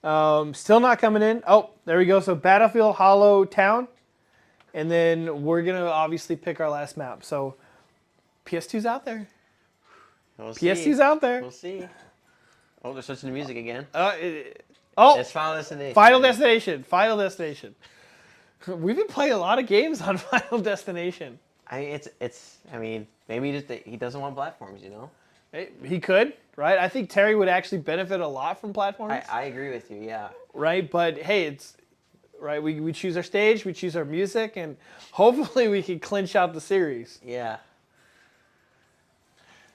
Still not coming in. Oh, there we go. So Battlefield Hollow Town. And then we're going to obviously pick our last map. So PS2's out there. We'll PS2's see. out there. We'll see. Oh, they're switching to music again. Oh, It's Final Destination. Final Destination. Final Destination. We've been playing a lot of games on Final Destination. I mean, maybe he doesn't want platforms, you know? He could, right? I think Terry would actually benefit a lot from platforms. I agree with you, yeah. Right, but hey, it's right. We choose our stage, we choose our music, and hopefully we can clinch out the series. Yeah.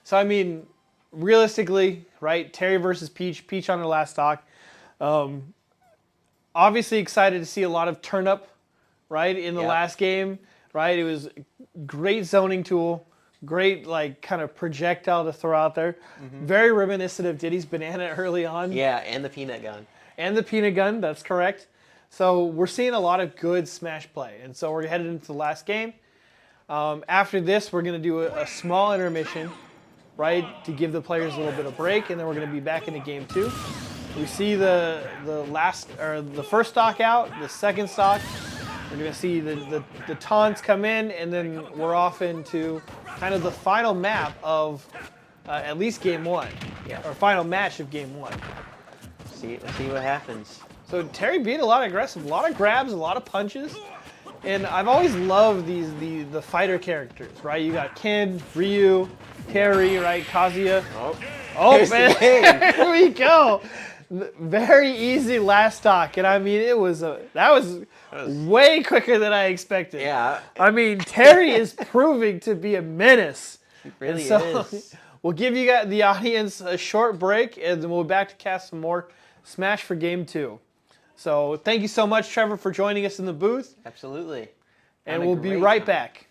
So I mean, realistically, right? Terry versus Peach. Peach on her last stock. Obviously excited to see a lot of turn up, right, in the last game. Right, it was a great zoning tool. Great, like, kind of projectile to throw out there. Mm-hmm. Very reminiscent of Diddy's Banana early on. Yeah, and the peanut gun. And the peanut gun, that's correct. So we're seeing a lot of good Smash play. And so we're headed into the last game. After this, we're going to do a small intermission, right, to give the players a little bit of break. And then we're going to be back into game 2. We see the first stock out, the second stock. We're going to see the taunts come in, and then we're off into kind of the final map of at least game 1. Yeah. Or final match of game 1. Let's see what happens. So Terry being a lot aggressive, a lot of grabs, a lot of punches. And I've always loved the fighter characters, right? You got Ken, Ryu, Terry, right? Kazuya. Oh man, here we go. Very easy last stock, and I mean that was way quicker than I expected. Yeah. I mean Terry is proving to be a menace. It really is. We'll give you guys, the audience, a short break, and then we'll be back to cast some more Smash for Game 2. So thank you so much, Trevor, for joining us in the booth. Absolutely. And we'll be right back.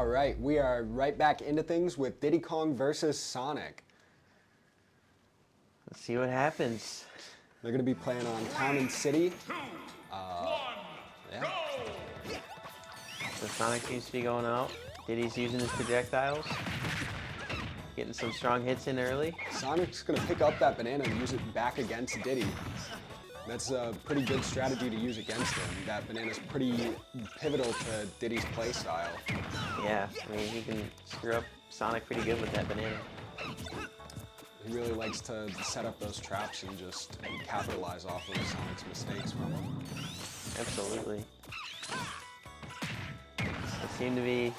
right, we are right back into things with Diddy Kong versus Sonic. Let's see what happens. They're going to be playing on Town and City. Yeah. So Sonic seems to be going out. Diddy's using his projectiles. Getting some strong hits in early. Sonic's going to pick up that banana and use it back against Diddy. That's a pretty good strategy to use against him. That banana's pretty pivotal to Diddy's play style. Yeah, I mean, he can screw up Sonic pretty good with that banana. He really likes to set up those traps and just capitalize off of Sonic's mistakes from him. Absolutely. Diddy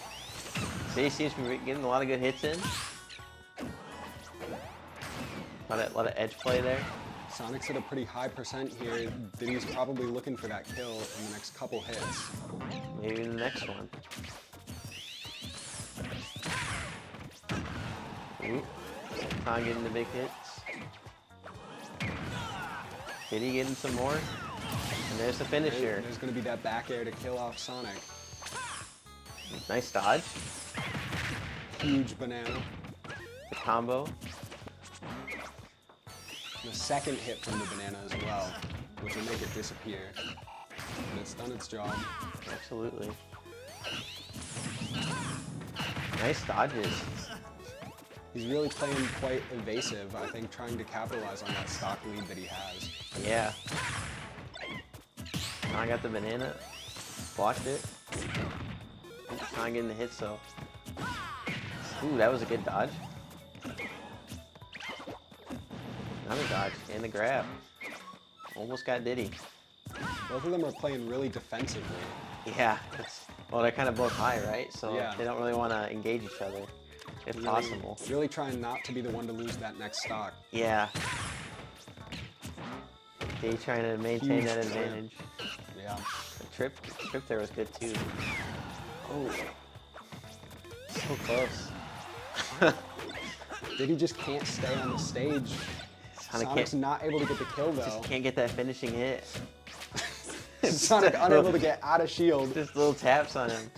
seems to be getting a lot of good hits in. A lot of edge play there. Sonic's at a pretty high percent here. Diddy's probably looking for that kill in the next couple hits. Maybe the next one. Ooh. Kong getting the big hits. Diddy getting some more. And there's the finisher. There's going to be that back air to kill off Sonic. Nice dodge. Huge banana. The combo. The second hit from the banana as well, which will make it disappear. But it's done its job. Absolutely. Nice dodges. He's really playing quite evasive, I think, trying to capitalize on that stock lead that he has. Yeah. I got the banana. Blocked it. Not getting the hits though. Ooh, that was a good dodge. Another dodge and the grab. Almost got Diddy. Both of them are playing really defensively. Yeah. Well, they're kind of both high, right? So Yeah. they don't really want to engage each other, if possible. Really trying not to be the one to lose that next stock. Yeah. Diddy trying to maintain Huge that flip. advantage. Yeah. The trip there was good too. Oh, So close. Diddy just can't stay on the stage. Sonic's not able to get the kill though. Just can't get that finishing hit. Sonic unable to get out of shield. Just little taps on him.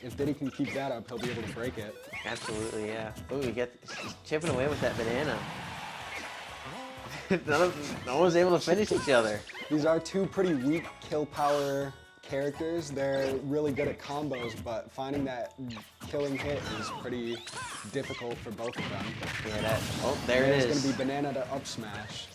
If Diddy can keep that up, he'll be able to break it. Absolutely, yeah. Ooh, he's chipping away with that banana. No one's able to finish each other. These are two pretty weak kill power characters. They're really good at combos, but finding that killing hit is pretty difficult for both of them. Yeah, there it There's is. going to be banana to up smash.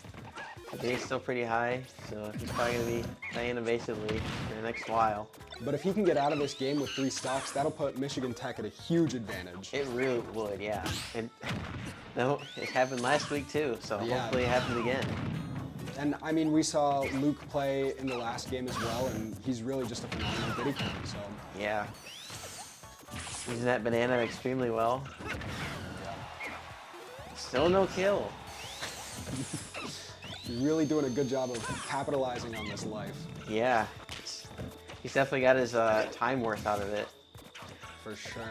Diddy's still pretty high, so he's probably going to be playing evasively for the next while. But if he can get out of this game with 3 stocks, that'll put Michigan Tech at a huge advantage. It really would, yeah. And no, it happened last week too, so Yeah. hopefully it happens again. And I mean, we saw Luke play in the last game as well, and he's really just a phenomenal Diddy Kong, so. Yeah. Using that banana extremely well. Still no kill. He's really doing a good job of capitalizing on this life. Yeah. He's definitely got his time worth out of it. For sure.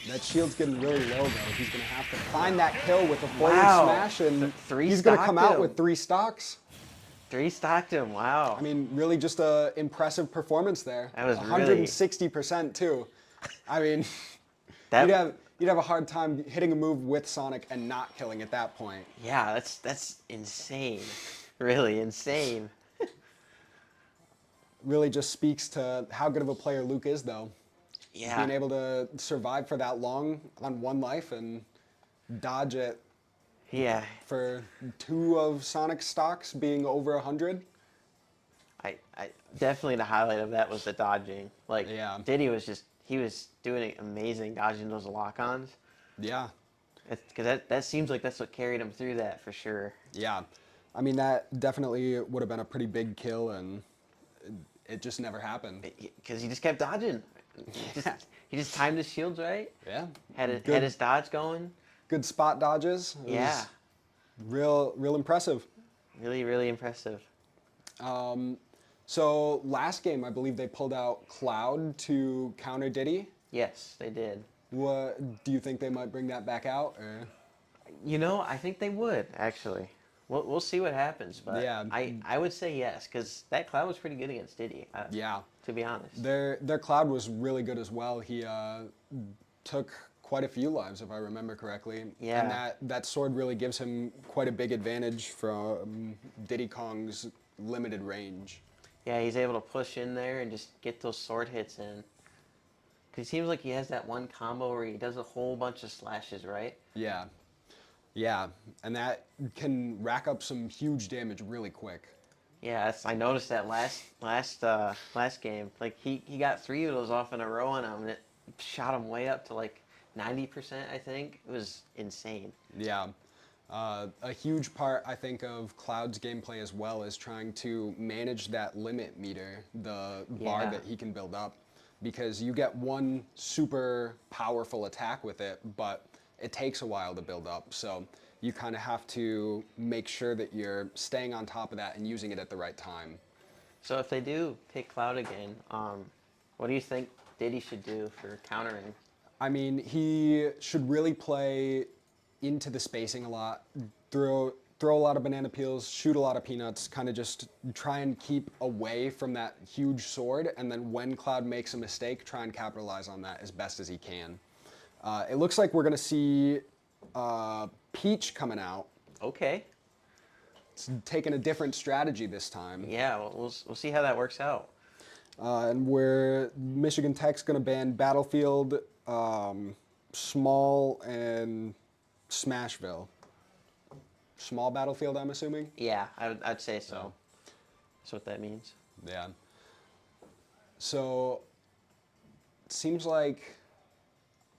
That shield's getting really low though. He's gonna have to find that kill with a forward Wow. smash, and Three he's gonna stocked come out him. with 3 stocks. 3 stocked him, wow. I mean, really just a impressive performance there. That was 160% too. I mean, you'd have a hard time hitting a move with Sonic and not killing at that point. Yeah, that's insane. Really insane. Really just speaks to how good of a player Luke is though. Yeah. Being able to survive for that long on 1 life and dodge it Yeah. for 2 of Sonic's stocks being over 100. I definitely the highlight of that was the dodging. Like Yeah. Diddy was doing amazing dodging those lock-ons. Yeah. Because that seems like that's what carried him through that for sure. Yeah. I mean, that definitely would have been a pretty big kill, and it just never happened. Because he just kept dodging. He just timed his shields right. Yeah. Had his dodge going. Good spot dodges. It Yeah. was real impressive. Really, really impressive. So last game, I believe they pulled out Cloud to counter Diddy. Yes, they did. What do you think they might bring that back out? Or? You know, I think they would, actually. We'll see what happens, but Yeah. I would say yes, because that Cloud was pretty good against Diddy. Yeah. To be honest. Their Cloud was really good as well. He took quite a few lives, if I remember correctly. Yeah. And that sword really gives him quite a big advantage from Diddy Kong's limited range. Yeah, he's able to push in there and just get those sword hits in. Because it seems like he has that one combo where he does a whole bunch of slashes, right? Yeah. Yeah, and that can rack up some huge damage really quick. Yeah, I noticed that last game. Like he got 3 of those off in a row on him, and it shot him way up to like 90%. I think it was insane. Yeah, a huge part I think of Cloud's gameplay as well is trying to manage that limit meter, the bar Yeah. that he can build up, because you get one super powerful attack with it, but it takes a while to build up. So you kind of have to make sure that you're staying on top of that and using it at the right time. So if they do pick Cloud again, what do you think Diddy should do for countering? I mean, he should really play into the spacing a lot, throw a lot of banana peels, shoot a lot of peanuts, kind of just try and keep away from that huge sword, and then when Cloud makes a mistake, try and capitalize on that as best as he can. It looks like we're going to see Peach coming out. Okay. It's taking a different strategy this time. Yeah, we'll see how that works out. And where Michigan Tech's going to ban Battlefield, Small, and Smashville. Small Battlefield, I'm assuming? Yeah, I'd say so. That's what that means. Yeah. So, it seems like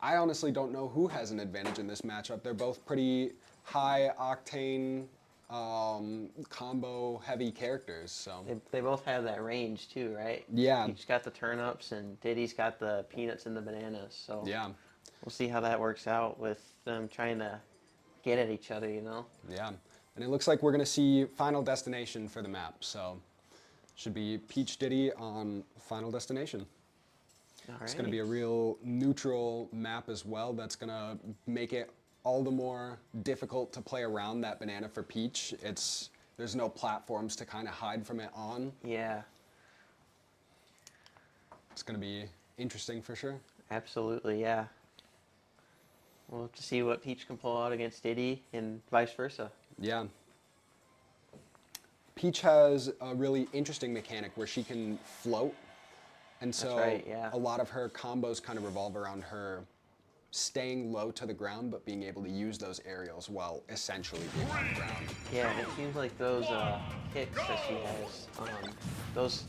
I honestly don't know who has an advantage in this matchup. They're both pretty high octane, combo heavy characters. So They both have that range too, right? Yeah. Peach's got the turnips and Diddy's got the peanuts and the bananas. So yeah, we'll see how that works out with them trying to get at each other, yeah. And it looks like we're gonna see Final Destination for the map. So should be Peach Diddy on Final Destination. All right. It's going to be a real neutral map as well. That's going to make it all the more difficult to play around that banana for Peach. There's no platforms to kind of hide from it on. Yeah, It's going to be interesting for sure. absolutely, yeah. We'll have to see what Peach can pull out against Diddy and vice versa. Yeah. Peach has a really interesting mechanic where she can float. And so right, yeah. a lot of her combos kind of revolve around her staying low to the ground, but being able to use those aerials while essentially being on the ground. Yeah, it seems like those kicks that she has,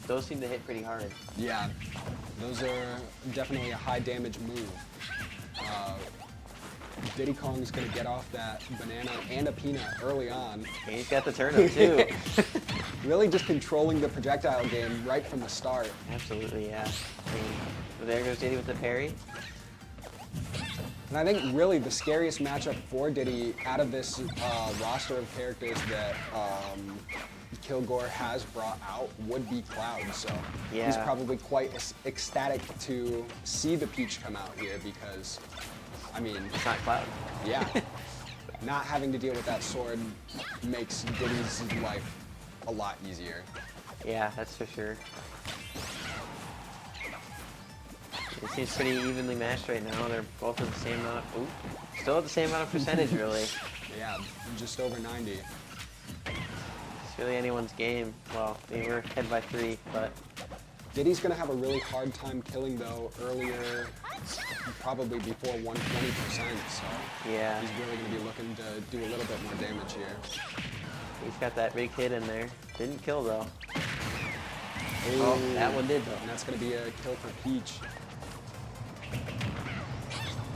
those seem to hit pretty hard. Yeah, those are definitely a high damage move. Diddy Kong's gonna get off that banana and a peanut early on. And he's got the turnip too. Really just controlling the projectile game right from the start. Absolutely, yeah. I mean, there goes Diddy with the parry. And I think really the scariest matchup for Diddy out of this roster of characters that Kilgore has brought out would be Cloud. So he's Yeah. probably quite ecstatic to see the Peach come out here because, I mean, It's not Cloud. yeah, not having to deal with that sword makes Diddy's life a lot easier. Yeah, that's for sure. It seems pretty evenly matched right now. They're both at the same amount of, still at the same amount of percentage, really. Yeah, just over 90. It's really anyone's game. Well, they were ahead by 3, but Diddy's gonna have a really hard time killing though earlier, probably before 120%, so yeah, he's really gonna be looking to do a little bit more damage here. he's got that big hit in there. Didn't kill, though. Oh, that one did, though. And that's gonna be a kill for Peach.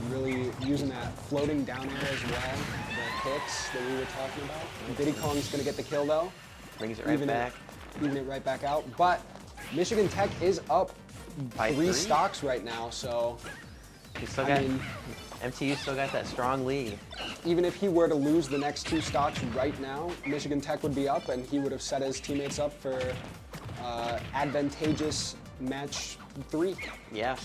Really using that floating down air as well, the hits that we were talking about. Diddy Kong's gonna get the kill though. Brings it right back. Even it right back out. But Michigan Tech is up By 3 3? stocks right now, so He's still I got, mean, MTU still got that strong lead. even if he were to lose the next 2 stocks right now, Michigan Tech would be up and he would have set his teammates up for advantageous match 3. Yeah.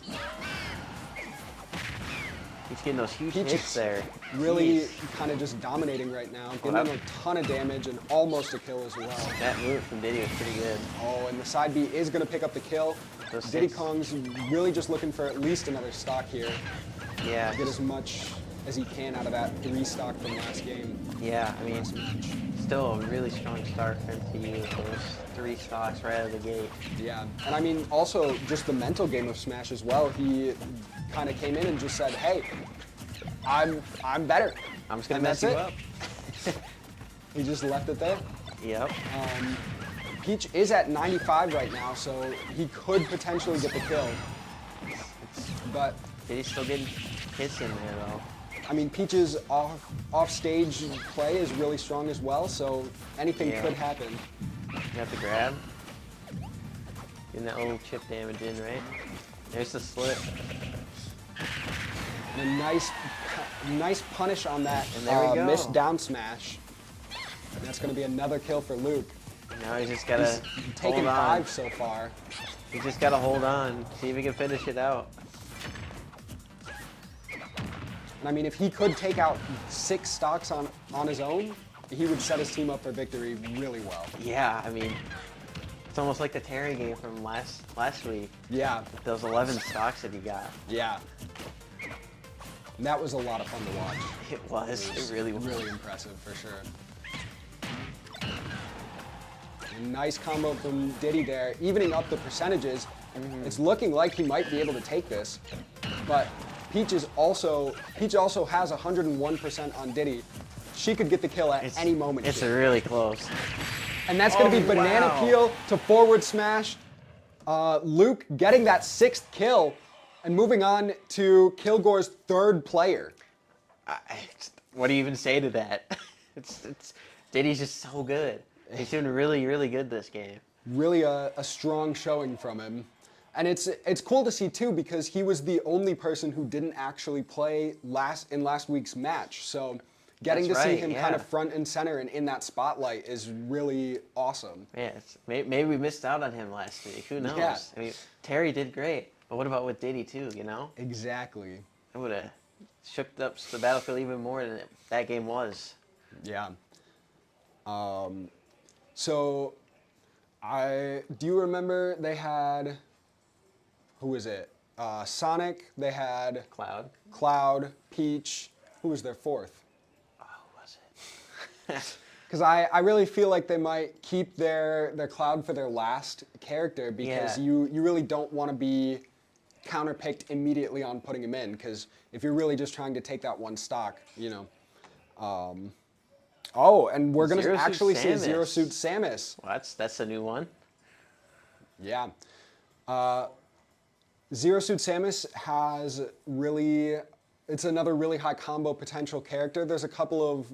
He's getting those huge Peach hits is there. really Jeez. kind of just dominating right now, getting that- him a ton of damage and almost a kill as well. That move from Diddy was pretty good. Oh, and the side B is going to pick up the kill. Those Diddy hits. Kong's really just looking for at least another stock here. Yeah. Get as much as he can out of that 3 stock from last game. Yeah, I mean, still a really strong start for him to use those 3 stocks right out of the gate. Yeah, and I mean, also just the mental game of Smash as well. He kind of came in and just said, "Hey, I'm better." I'm just gonna And mess that's you it. up. He just left it there. Yep. Peach is at 95 right now, so he could potentially get the kill. But Diddy's still getting hits in there though. I mean, Peach's off-stage play is really strong as well, so anything Yeah. could happen. Got the grab. Getting that little chip damage in, right? There's the slip. And a nice punish on that And there we go. missed down smash. And that's going to be another kill for Luke. Now he's just gotta He's taken hold on. 5 so far. He just gotta hold on. See if he can finish it out. And I mean, if he could take out 6 stocks on his own, he would set his team up for victory really well. Yeah, I mean, it's almost like the Terry game from last week. Yeah, Those 11 stocks that he got. yeah. And that was a lot of fun to watch. It was. It really was. Really impressive for sure. Nice combo from Diddy there, evening up the percentages. It's looking like he might be able to take this, but Peach also has 101% on Diddy. She could get the kill at any moment. It's here. really close. And that's going to be banana wow. peel to forward smash. Luke getting that 6th kill and moving on to Kilgore's 3rd player. What do you even say to that? It's Diddy's just so good. He's doing really, really good this game. Really a strong showing from him. And it's cool to see too because he was the only person who didn't actually play in last week's match. So getting That's to see right, him yeah. kind of front and center and in that spotlight is really awesome. Yeah, maybe we missed out on him last week. Who knows? Yeah. I mean, Terry did great, but what about with Diddy too? You know, Exactly. it would have shook up the battlefield even more than that game was. Yeah. So do you remember they had, who was it? Sonic, they had Cloud, Peach. Who was their 4th? Oh, was it? Because I really feel like they might keep their Cloud for their last character because Yeah. you really don't want to be counterpicked immediately on putting him in because if you're really just trying to take that 1 stock, you know. Oh, and we're going to Zero Suit actually see a Samus. Zero Suit Samus. Well, that's a new one. Yeah. Zero Suit Samus has it's another really high combo potential character. There's a couple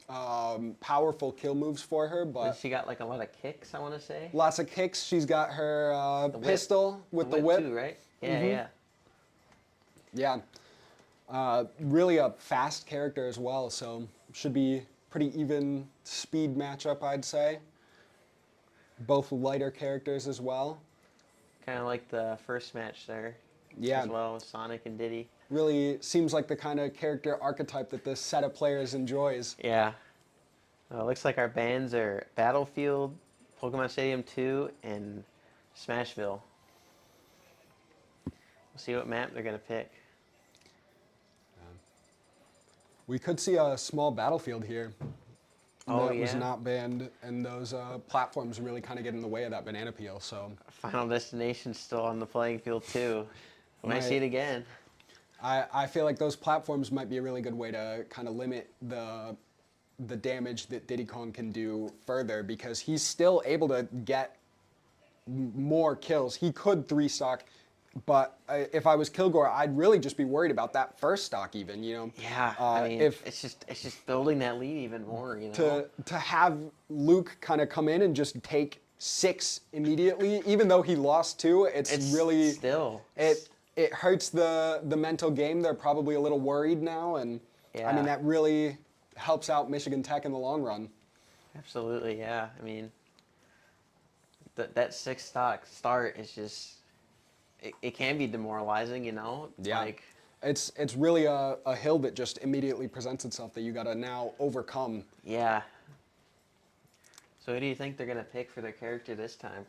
of powerful kill moves for her, but She got like a lot of kicks, I want to say. lots of kicks. She's got her whip. pistol with the whip. too, right? Yeah, yeah. Yeah. Really a fast character as well, so should be pretty even speed matchup, I'd say. Both lighter characters as well. Kind of like the first match there. Yeah. As well with Sonic and Diddy. Really seems like the kind of character archetype that this set of players enjoys. Yeah. Looks like our bans are Battlefield, Pokemon Stadium 2, and Smashville. We'll see what map they're going to pick. We could see a small Battlefield here. Oh, that was yeah. not banned, and those platforms really kind of get in the way of that banana peel. So Final Destination's still on the playing field too. We might Right. see it again. I feel like those platforms might be a really good way to kind of limit the damage that Diddy Kong can do further because he's still able to get more kills. He could 3-stock, but if I was Kilgore, I'd really just be worried about that 1st stock even, you know. Yeah, I mean, if it's just building that lead even more, you know. to have Luke kind of come in and just take 6 immediately, even though he lost 2, it's really still it hurts the mental game. They're probably a little worried now, and I mean Yeah. that really helps out Michigan Tech in the long run. Absolutely, yeah. I mean, that 6-stock start is just it can be demoralizing, you know. Yeah. Like It's really a hill that just immediately presents itself that you gotta now overcome. Yeah. So who do you think they're gonna pick for their character this time?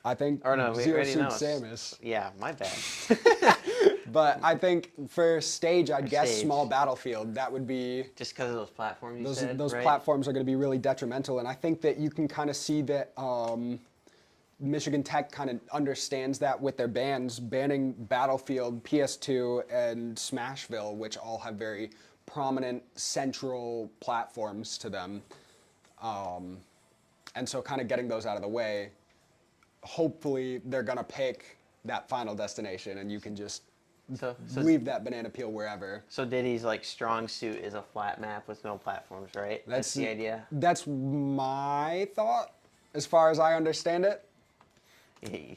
I think Or no, we Zero already Suit know. Samus. Yeah, my bad. But I think for stage, I'd guess stage. small battlefield. That would be Just because of those platforms you said, those right? platforms are going to be really detrimental, and I think that you can kind of see that Michigan Tech kind of understands that with their bans, banning Battlefield, PS2, and Smashville, which all have very prominent central platforms to them, and so kind of getting those out of the way. Hopefully, they're going to pick that final destination, and you can just So leave that banana peel wherever. So Diddy's like strong suit is a flat map with no platforms, right? That's the idea. That's my thought, as far as I understand it.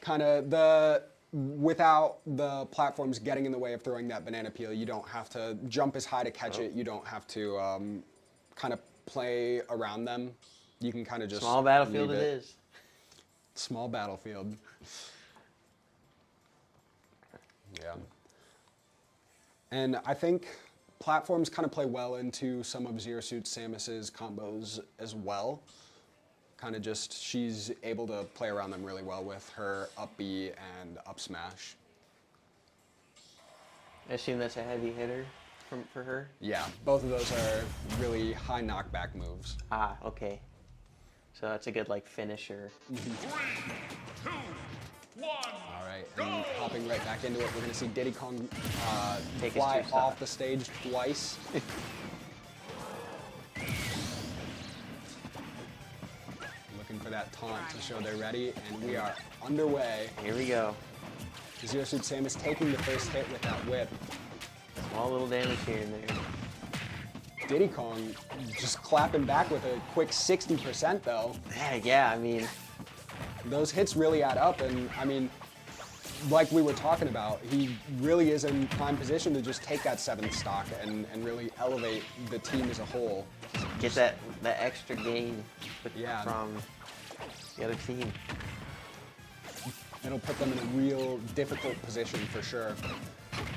Kind of without the platforms getting in the way of throwing that banana peel, you don't have to jump as high to catch it. You don't have to kind of play around them. You can kind of just Small battlefield leave it is. Small battlefield. Yeah. And I think platforms kind of play well into some of Zero Suit Samus's combos as well. Kind of just, she's able to play around them really well with her up B and up smash. I assume that's a heavy hitter for her? Yeah, both of those are really high knockback moves. Ah, okay. So that's a good like finisher. 3, 2, 1. All right, and hopping right back into it, we're going to see Diddy Kong Take his fly two off stock. the stage twice. Looking for that taunt to show they're ready, and we are underway. Here we go. Zero Suit Samus taking the first hit with that whip. Small little damage here and there. Diddy Kong just clapping back with a quick 60% though. Yeah, I mean, Those hits really add up, and I mean, like we were talking about, he really is in prime position to just take that 7th stock and really elevate the team as a whole. get that extra gain Yeah. from the other team. It'll put them in a real difficult position for sure.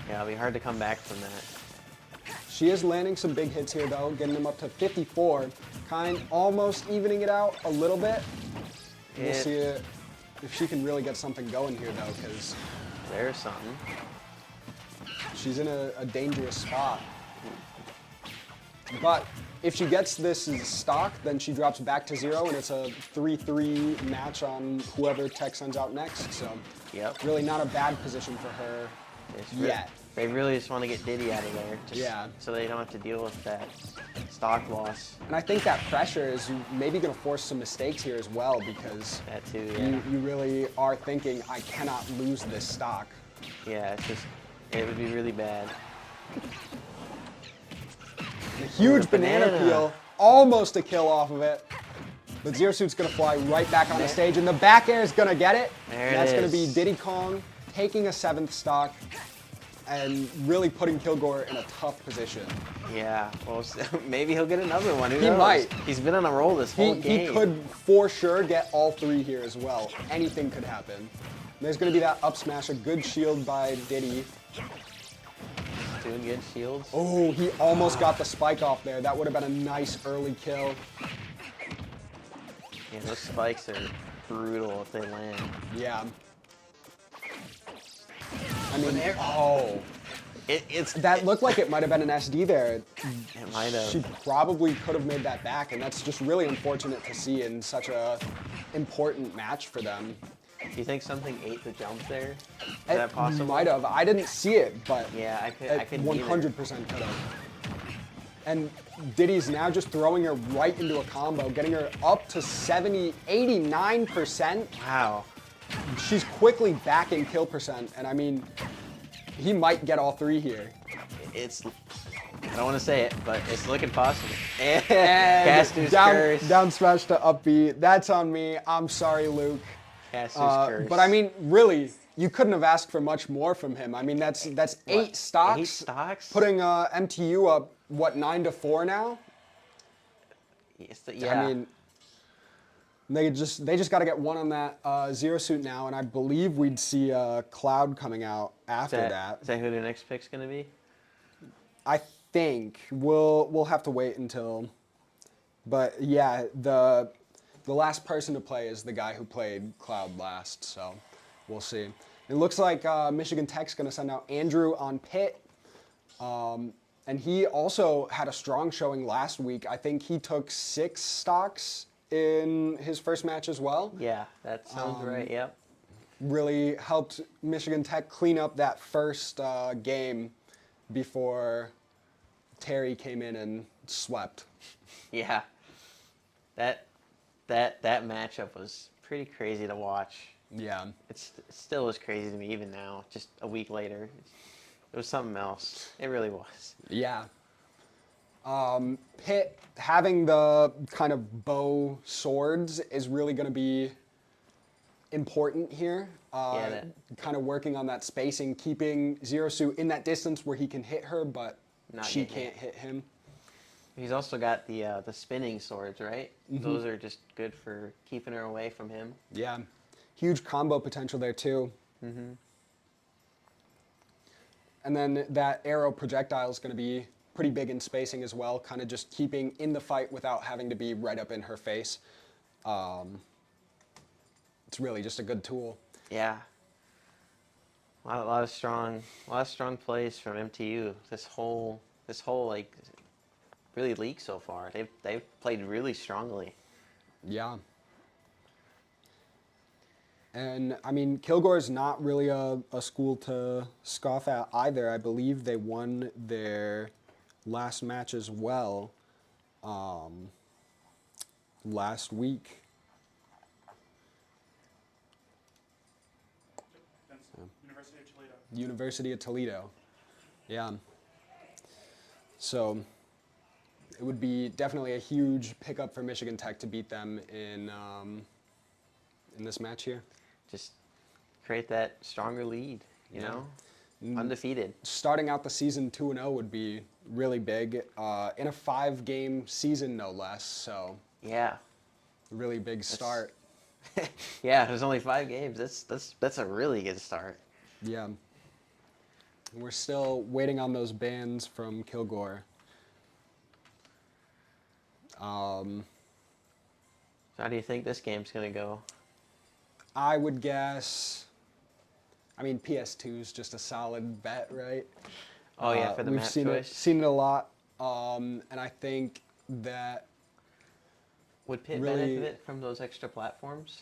Yeah, it'll be hard to come back from that. She is landing some big hits here though, getting them up to 54, almost evening it out a little bit. We'll see if she can really get something going here though, because There's something. she's in a dangerous spot. But if she gets this as stock, then she drops back to 0, and it's a 3-3 match on whoever Tech sends out next. So Yep. really not a bad position for her It's yet. They really just want to get Diddy out of there. Just Yeah. So they don't have to deal with that stock loss. And I think that pressure is maybe going to force some mistakes here as well, because That too, yeah. you really are thinking, I cannot lose this stock. Yeah, it would be really bad. A huge Ooh, banana banana. peel, almost a kill off of it. But Zero Suit's gonna fly right back on the stage, and the back air is gonna get it. There it That's gonna is. be Diddy Kong taking a 7th stock and really putting Kilgore in a tough position. Yeah, well, maybe he'll get another one. Who He knows? might. He's been on a roll this whole He game. could for sure get all 3 here as well. Anything could happen. There's gonna be that up smash, a good shield by Diddy. Doing good shields. Oh, he almost got the spike off there. That would have been a nice early kill. Yeah, those spikes are brutal if they land. Yeah. I mean, oh. It's That looked like it might have been an SD there. It might have. She probably could have made that back, and that's just really unfortunate to see in such a important match for them. Do you think something ate the jump there? Is It that possible? might have. I didn't see it, but Yeah, I could. it neither. 100% could have. And Diddy's now just throwing her right into a combo, getting her up to 70, 89%. Wow. She's quickly back in kill percent, and I mean, he might get all 3 here. It's. I don't want to say it, but it's looking possible. And And Castu's down, curse. down smash to up B. That's on me. I'm sorry, Luke. Castu's curse. But I mean, really, you couldn't have asked for much more from him. I mean, that's 8 stocks. 8 stocks? Putting MTU up, what, 9-4 now? Yeah. I mean, They just got to get one on that Zero Suit now, and I believe we'd see Cloud coming out after that. Is that who the next pick's gonna be? I think we'll have to wait until. But yeah, the last person to play is the guy who played Cloud last, so we'll see. It looks like Michigan Tech's going to send out Andrew on Pitt. And he also had a strong showing last week. I think he took 6 stocks in his first match as well. Yeah, that sounds right. Yep. Really helped Michigan Tech clean up that first game before Terry came in and swept. Yeah. That matchup was pretty crazy to watch. Yeah. It still is crazy to me even now, just a week later. It was something else. It really was. Yeah. Pitt having the kind of bow swords is really going to be important here. Kind of working on that spacing, keeping Zero Suit in that distance where he can hit her, but she can't hit him. He's also got the spinning swords, right? Mm-hmm. Those are just good for keeping her away from him. Yeah. Huge combo potential there, too. Mm-hmm. And then that arrow projectile is going to be pretty big in spacing as well, kind of just keeping in the fight without having to be right up in her face. It's really just a good tool. Yeah. A lot of strong plays from MTU. This whole like really league so far. They've played really strongly. Yeah. And, I mean, Kilgore is not really a school to scoff at either. I believe they won their last match as well last week. University of Toledo. University of Toledo. Yeah. So it would be definitely a huge pickup for Michigan Tech to beat them in this match here. Just create that stronger lead, you know? Undefeated. Starting out the season 2-0 would be really big in a 5-game season, no less. So yeah, really big start. Yeah, there's only 5 games. That's a really good start. Yeah. We're still waiting on those bans from Kilgore. So how do you think this game's gonna go? I would guess. I mean, PS2 is just a solid bet, right? Oh yeah, for the we've map seen choice. Seen it a lot, and I think that Would Pitt really benefit from those extra platforms?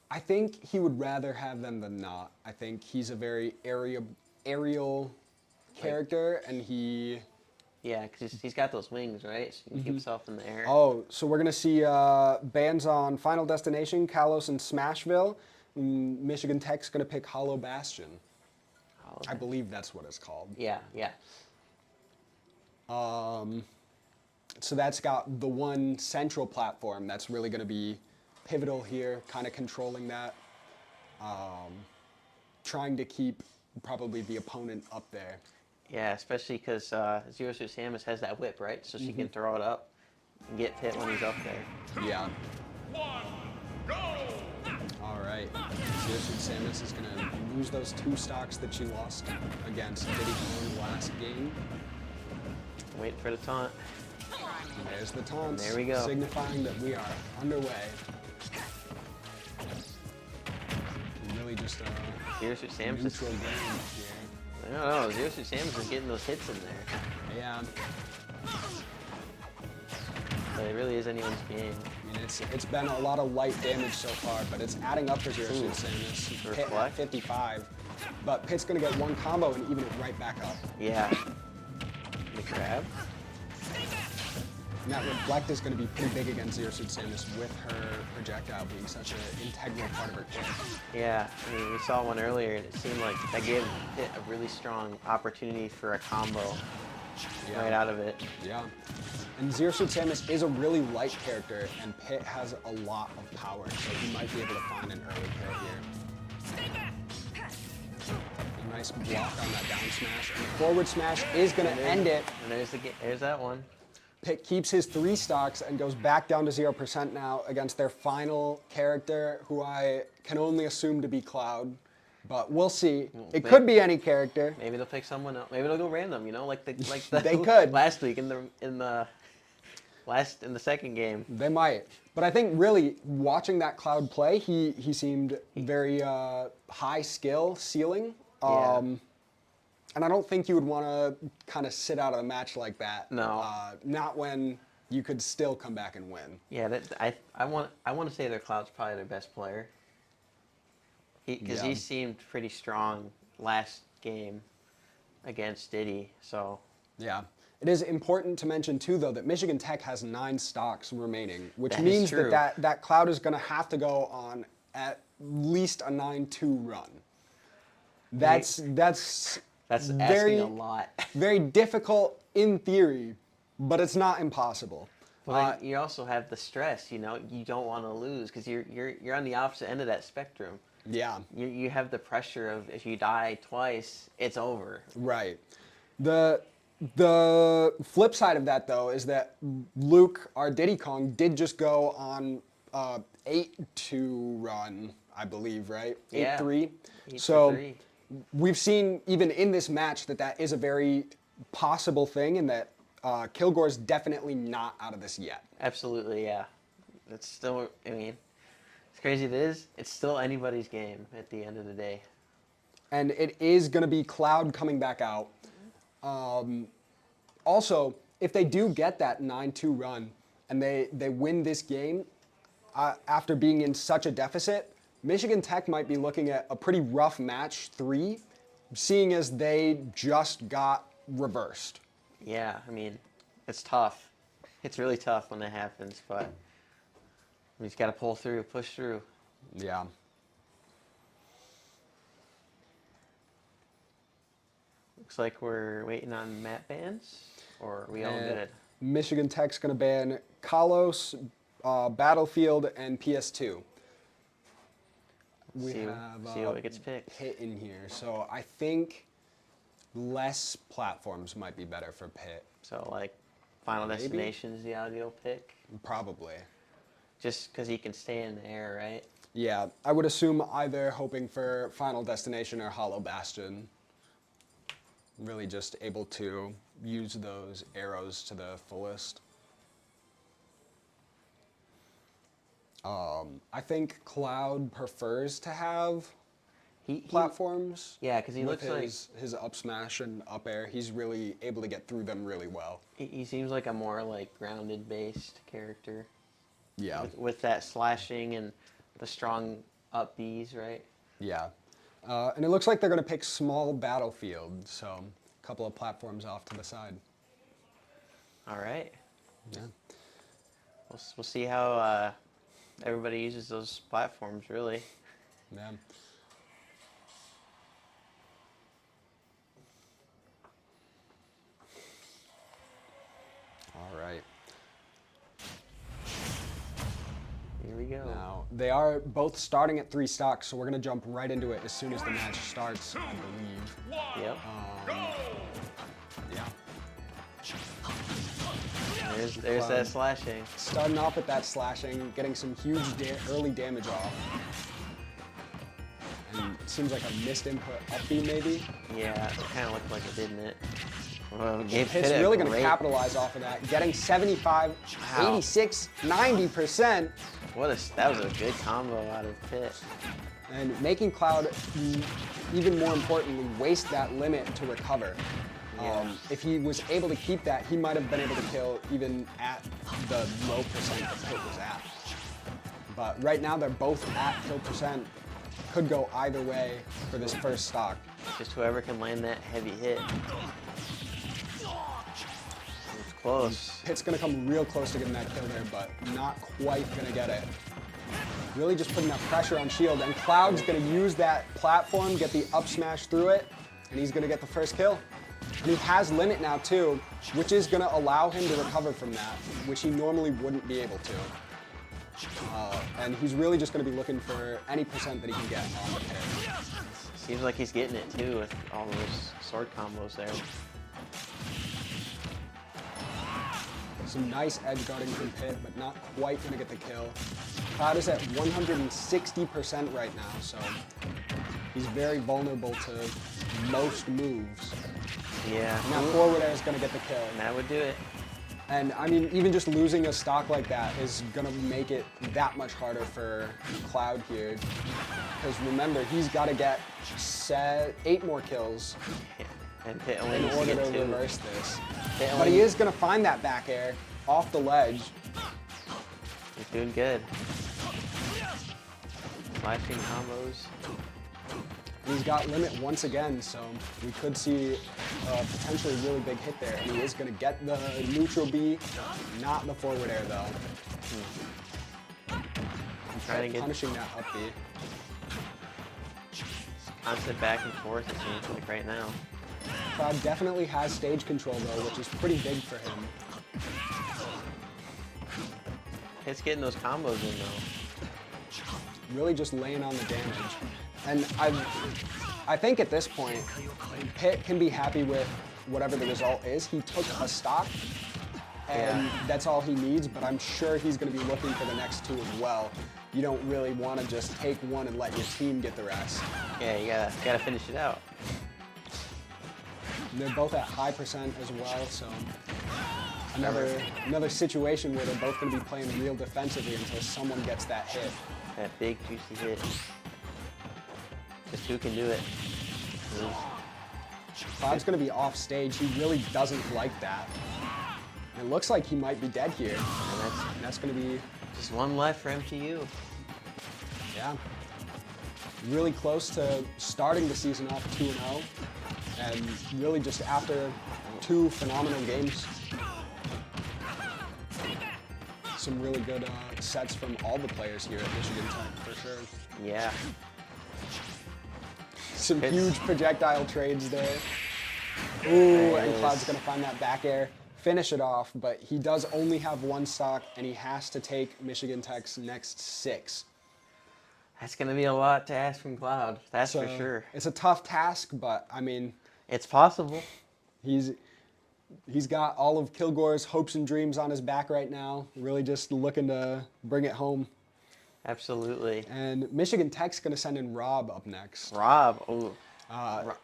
I think he would rather have them than not. I think he's a very aerial character, and he. Yeah, because he's got those wings, right? So he can keep himself in the air. Oh, so we're gonna see bans on Final Destination, Kalos, and Smashville. Michigan Tech's gonna pick Hollow Bastion. I believe that's what it's called. Yeah, yeah. So that's got the one central platform that's really gonna be pivotal here, kind of controlling that, trying to keep probably the opponent up there. Yeah, especially because Zero Suit Samus has that whip, right? So she can throw it up and get Pitt when he's up there. Yeah. 1, go! All right. Zero Suit Samus is going to lose those 2 stocks that she lost against Diddy Kong last game. Wait for the taunt. And there's the taunts. There we go. Signifying that we are underway. Really just a Zero Suit Samus neutral is... game here. I don't know. Zero Suit Samus is getting those hits in there. Yeah. But it really is anyone's game. I mean, it's been a lot of light damage so far, but it's adding up for Zero Suit Samus. Pitt at Reflect. 55. But Pitt's going to get one combo and even it right back up. Yeah. The grab. And that Reflect is going to be pretty big against Zero Suit Samus with her projectile being such an integral part of her kit. Yeah, I mean, we saw one earlier, and it seemed like that gave Pitt a really strong opportunity for a combo right out of it. Yeah. And Zero Suit Samus is a really light character, and Pitt has a lot of power, so he might be able to find an early kill here. A nice block on that down smash, and the forward smash is going to end it. And there's that one. Pit keeps his 3 stocks and goes back down to 0% now against their final character, who I can only assume to be Cloud. But we'll see. It could be any character. Maybe they'll pick someone else. Maybe they'll go random. You know, like the They could. last week in the second game. They might. But I think really watching that Cloud play, he seemed very high skill ceiling. Yeah. And I don't think you would want to kind of sit out of the match like that. No. Not when you could still come back and win. Yeah, I want to say their Cloud's probably their best player. Because he seemed pretty strong last game against Diddy. So Yeah. It is important to mention too, though, that Michigan Tech has 9 stocks remaining, which That is means true. that Cloud is going to have to go on at least a 9-2 run. That's asking very a lot. very difficult in theory, but it's not impossible. Well, you also have the stress. You know, you don't want to lose because you're on the opposite end of that spectrum. Yeah. You have the pressure of if you die twice, it's over. Right. The flip side of that, though, is that Luke, our Diddy Kong, did just go on 8-2 run, I believe, right? Yeah. 8-3. 8-3. So we've seen even in this match that is a very possible thing, and that Kilgore's definitely not out of this yet. Absolutely, yeah. It's still, I mean, as crazy as it is, it's still anybody's game at the end of the day. And it is going to be Cloud coming back out. Also, if they do get that 9-2 run and they win this game after being in such a deficit, Michigan Tech might be looking at a pretty rough match 3, seeing as they just got reversed. Yeah, I mean, it's tough. It's really tough when that happens, but we just got to pull through, push through. Yeah. Looks like we're waiting on map bans, or are we all good? Michigan Tech's going to ban Kalos, Battlefield, and PS2. We See what gets picked. Pit in here, so I think less platforms might be better for Pit. So, like, Final Maybe. Destination is the ideal pick, Probably. just because he can stay in the air, right? Yeah, I would assume either hoping for Final Destination or Hollow Bastion. Really just able to use those arrows to the fullest. I think Cloud prefers to have platforms. Yeah, because he with looks like his up smash and up air. He's really able to get through them really well. he seems like a more like grounded based character. Yeah. With that slashing and the strong up Bs, right? Yeah. And it looks like they're going to pick small Battlefield, so a couple of platforms off to the side. All right. Yeah. We'll see how everybody uses those platforms, really. Yeah. All right. Here we go. Now, they are both starting at 3 stocks, so we're going to jump right into it as soon as the match starts, I believe. Yep. Yeah. There's that slashing. Starting off with that slashing, getting some huge early damage off. And it seems like a missed input up B maybe. Yeah, it kind of looked like it, didn't it? Well, gave Pit's Pitt a really going to great- capitalize off of that. Getting 75, Wow. 86, 90%. That was a good combo out of Pitt. And making Cloud, even more importantly, waste that limit to recover. Yeah. If he was able to keep that, he might have been able to kill even at the low percent that Pit was at. But right now they're both at kill percent. Could go either way for this first stock. Just whoever can land that heavy hit. It's close. Pitt's gonna come real close to getting that kill there, but not quite gonna get it. Really just putting that pressure on Shield, and Cloud's gonna use that platform, get the up smash through it, and he's gonna get the first kill. And he has limit now too, which is gonna allow him to recover from that, which he normally wouldn't be able to. And he's really just gonna be looking for any percent that he can get on the Pit. Seems like he's getting it too with all those sword combos there. Some nice edge guarding from Pitt, but not quite going to get the kill. Cloud is at 160% right now, so he's very vulnerable to most moves. Yeah. And that forward air is going to get the kill. And that would do it. And I mean, even just losing a stock like that is going to make it that much harder for Cloud here. Because remember, he's got to get 8 more kills And Pitt only in needs to order get to 2. reverse this. Pitt But only- he is going to find that back air off the ledge. He's doing good. Slashing combos. And he's got limit once again, so we could see a potentially really big hit there. And he is going to get the neutral B, not the forward air though. Trying to get Punishing that up B. constant back and forth, it seems like right now. Cloud definitely has stage control though, which is pretty big for him. Pitt's getting those combos in though. Really just laying on the damage. And I think at this point, Pitt can be happy with whatever the result is. He took a stock, and that's all he needs, but I'm sure he's going to be looking for the next 2 as well. You don't really want to just take one and let your team get the rest. Yeah, you gotta finish it out. And they're both at high percent as well, so another situation where they're both going to be playing real defensively until someone gets that hit. That big juicy hit. Just who can do it? Cloud's going to be off stage. He really doesn't like that. And it looks like he might be dead here. And that's going to be, Just one left for MTU. yeah, really close to starting the season off 2-0. And really just after 2 phenomenal games. Some really good sets from all the players here at Michigan Tech, for sure. Yeah. Some It's- huge projectile trades there. Ooh, There and it Cloud's is. gonna find that back air, finish it off, but he does only have 1 stock, and he has to take Michigan Tech's next 6. That's gonna be a lot to ask from Cloud. That's So for sure. it's a tough task, but I mean, It's possible. he's got all of Kilgore's hopes and dreams on his back right now, really just looking to bring it home. Absolutely. And Michigan Tech's gonna send in Rob up next. Rob. Oh.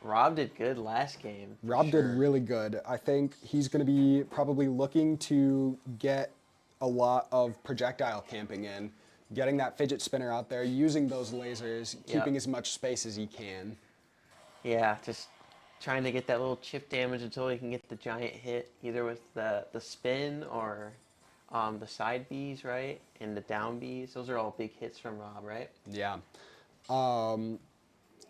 Rob did good last game. for Rob did sure. really good. I think he's going to be probably looking to get a lot of projectile camping in, getting that fidget spinner out there, using those lasers, keeping as much space as he can. Yeah, just trying to get that little chip damage until he can get the giant hit, either with the spin or the side Bs, right? And the down Bs. Those are all big hits from Rob, right? Yeah.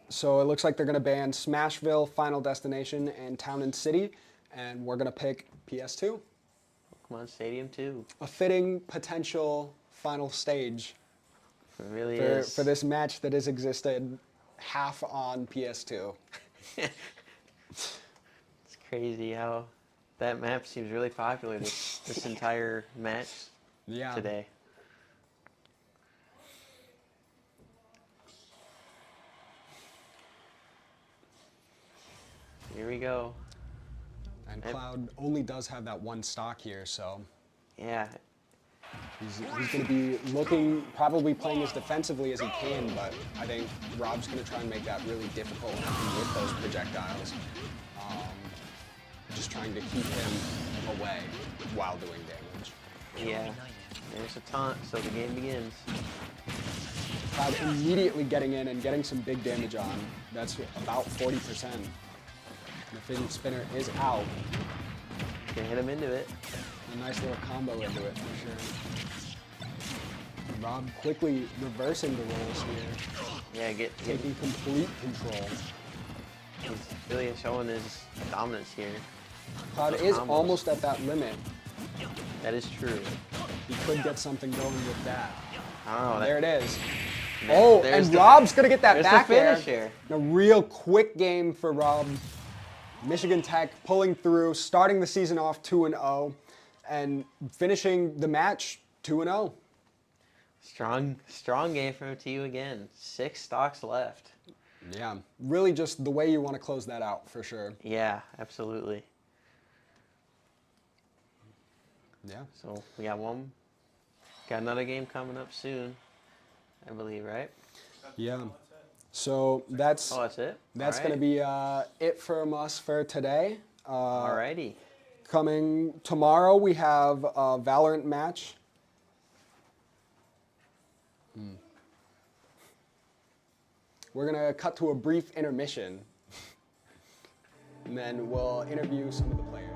So it looks like they're going to ban Smashville, Final Destination, and Town and City, and we're going to pick PS2. Pokemon Stadium 2. A fitting potential final stage It really for, is. for this match that has existed half on PS2. It's crazy how that map seems really popular this entire match Yeah. today. Here we go. And Yep. Cloud only does have that 1 stock here, so Yeah, he's going to be looking, probably playing as defensively as he can, but I think Rob's going to try and make that really difficult with those projectiles. Just trying to keep him away while doing damage. yeah. There's a taunt, so the game begins. Cloud immediately getting in and getting some big damage on. That's about 40%. The fidget spinner is out. Can hit him into it. A nice little combo into it for sure. Rob quickly reversing the rolls here, Yeah, taking complete control. he's really showing his dominance here. Cloud Those is combos. almost at that limit. That is true. He could get something going with that. I don't know. There it is. There- Oh, there's and the- Rob's gonna get that there's the back air. finish here. A real quick game for Rob. Michigan Tech pulling through, starting the season off 2-0, and finishing the match 2-0. Strong game from MTU again. 6 stocks left. Yeah, really just the way you want to close that out for sure. Yeah, absolutely. Yeah. So we got one. Got another game coming up soon, I believe, right? Yeah. So that's Oh, that's it? that's All going to right. be it from us for today. Alrighty. Coming tomorrow, we have a Valorant match. We're going to cut to a brief intermission, and then we'll interview some of the players.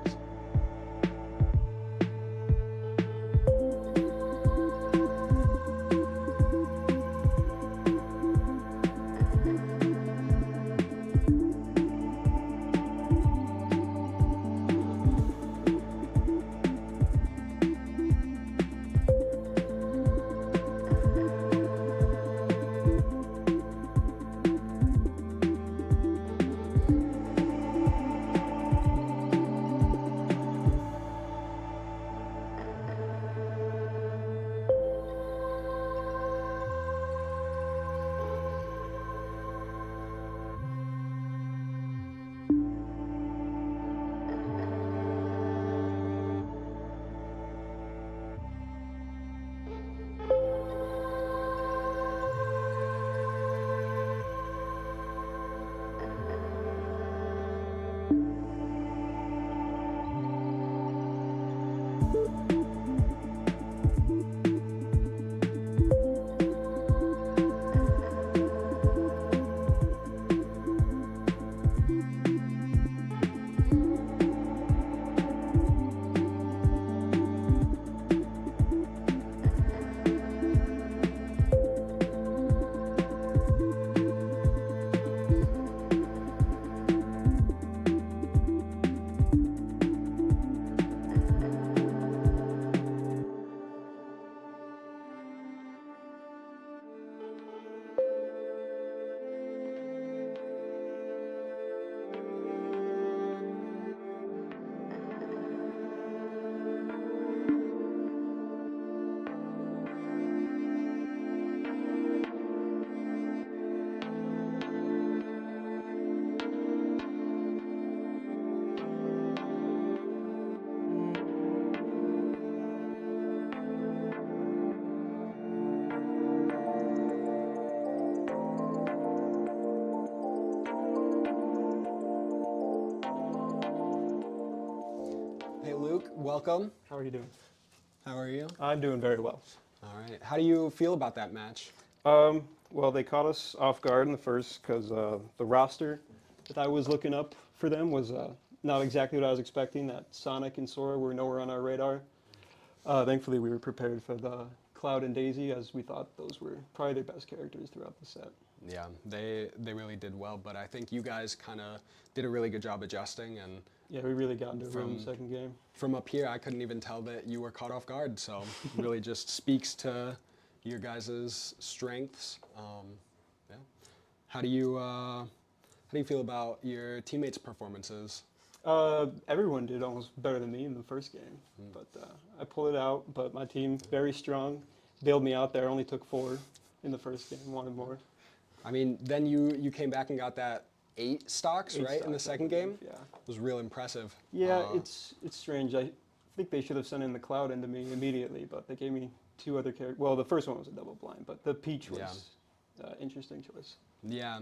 Hey Luke, welcome. How are you doing? How are you? I'm doing very well. All right. How do you feel about that match? Well, they caught us off guard in the first because the roster that I was looking up for them was not exactly what I was expecting. That Sonic and Sora were nowhere on our radar. Thankfully, we were prepared for the Cloud and Daisy, as we thought those were probably their best characters throughout the set. Yeah, they really did well, but I think you guys kind of did a really good job adjusting, and Yeah, we really got into a rhythm in the second game. from up here, I couldn't even tell that you were caught off guard, so it really just speaks to your guys' strengths. Yeah. How do you feel about your teammates' performances? Everyone did almost better than me in the first game, but I pulled it out. But my team, very strong, bailed me out there. Only took 4 in the first game, wanted more. I mean, then you came back and got that 8 stocks, 8 right, in the stocks, I second believe, game? yeah. It was real impressive. Yeah, it's strange. I think they should have sent in the Cloud into me immediately, but they gave me 2 other characters. Well, the first one was a double blind, but the Peach was interesting choice. Yeah.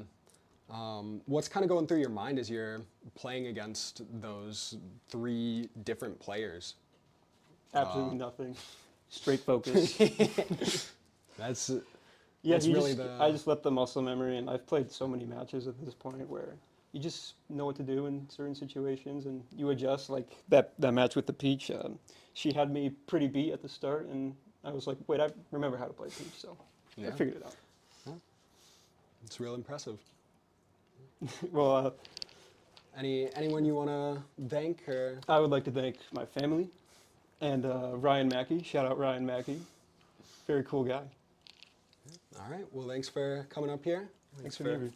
What's kind of going through your mind as you're playing against those 3 different players? Absolutely nothing. Straight focus. That's Yeah, That's really the- I just let the muscle memory, and I've played so many matches at this point where you just know what to do in certain situations, and you adjust. Like that match with the Peach, she had me pretty beat at the start, and I was like, wait, I remember how to play Peach, so I Yeah. figured it out. it's real impressive. Well, Anyone you want to thank or? I would like to thank my family and Ryan Mackey. Shout out Ryan Mackey. Very cool guy. All right. Well, thanks for coming up here. Thanks for the interview.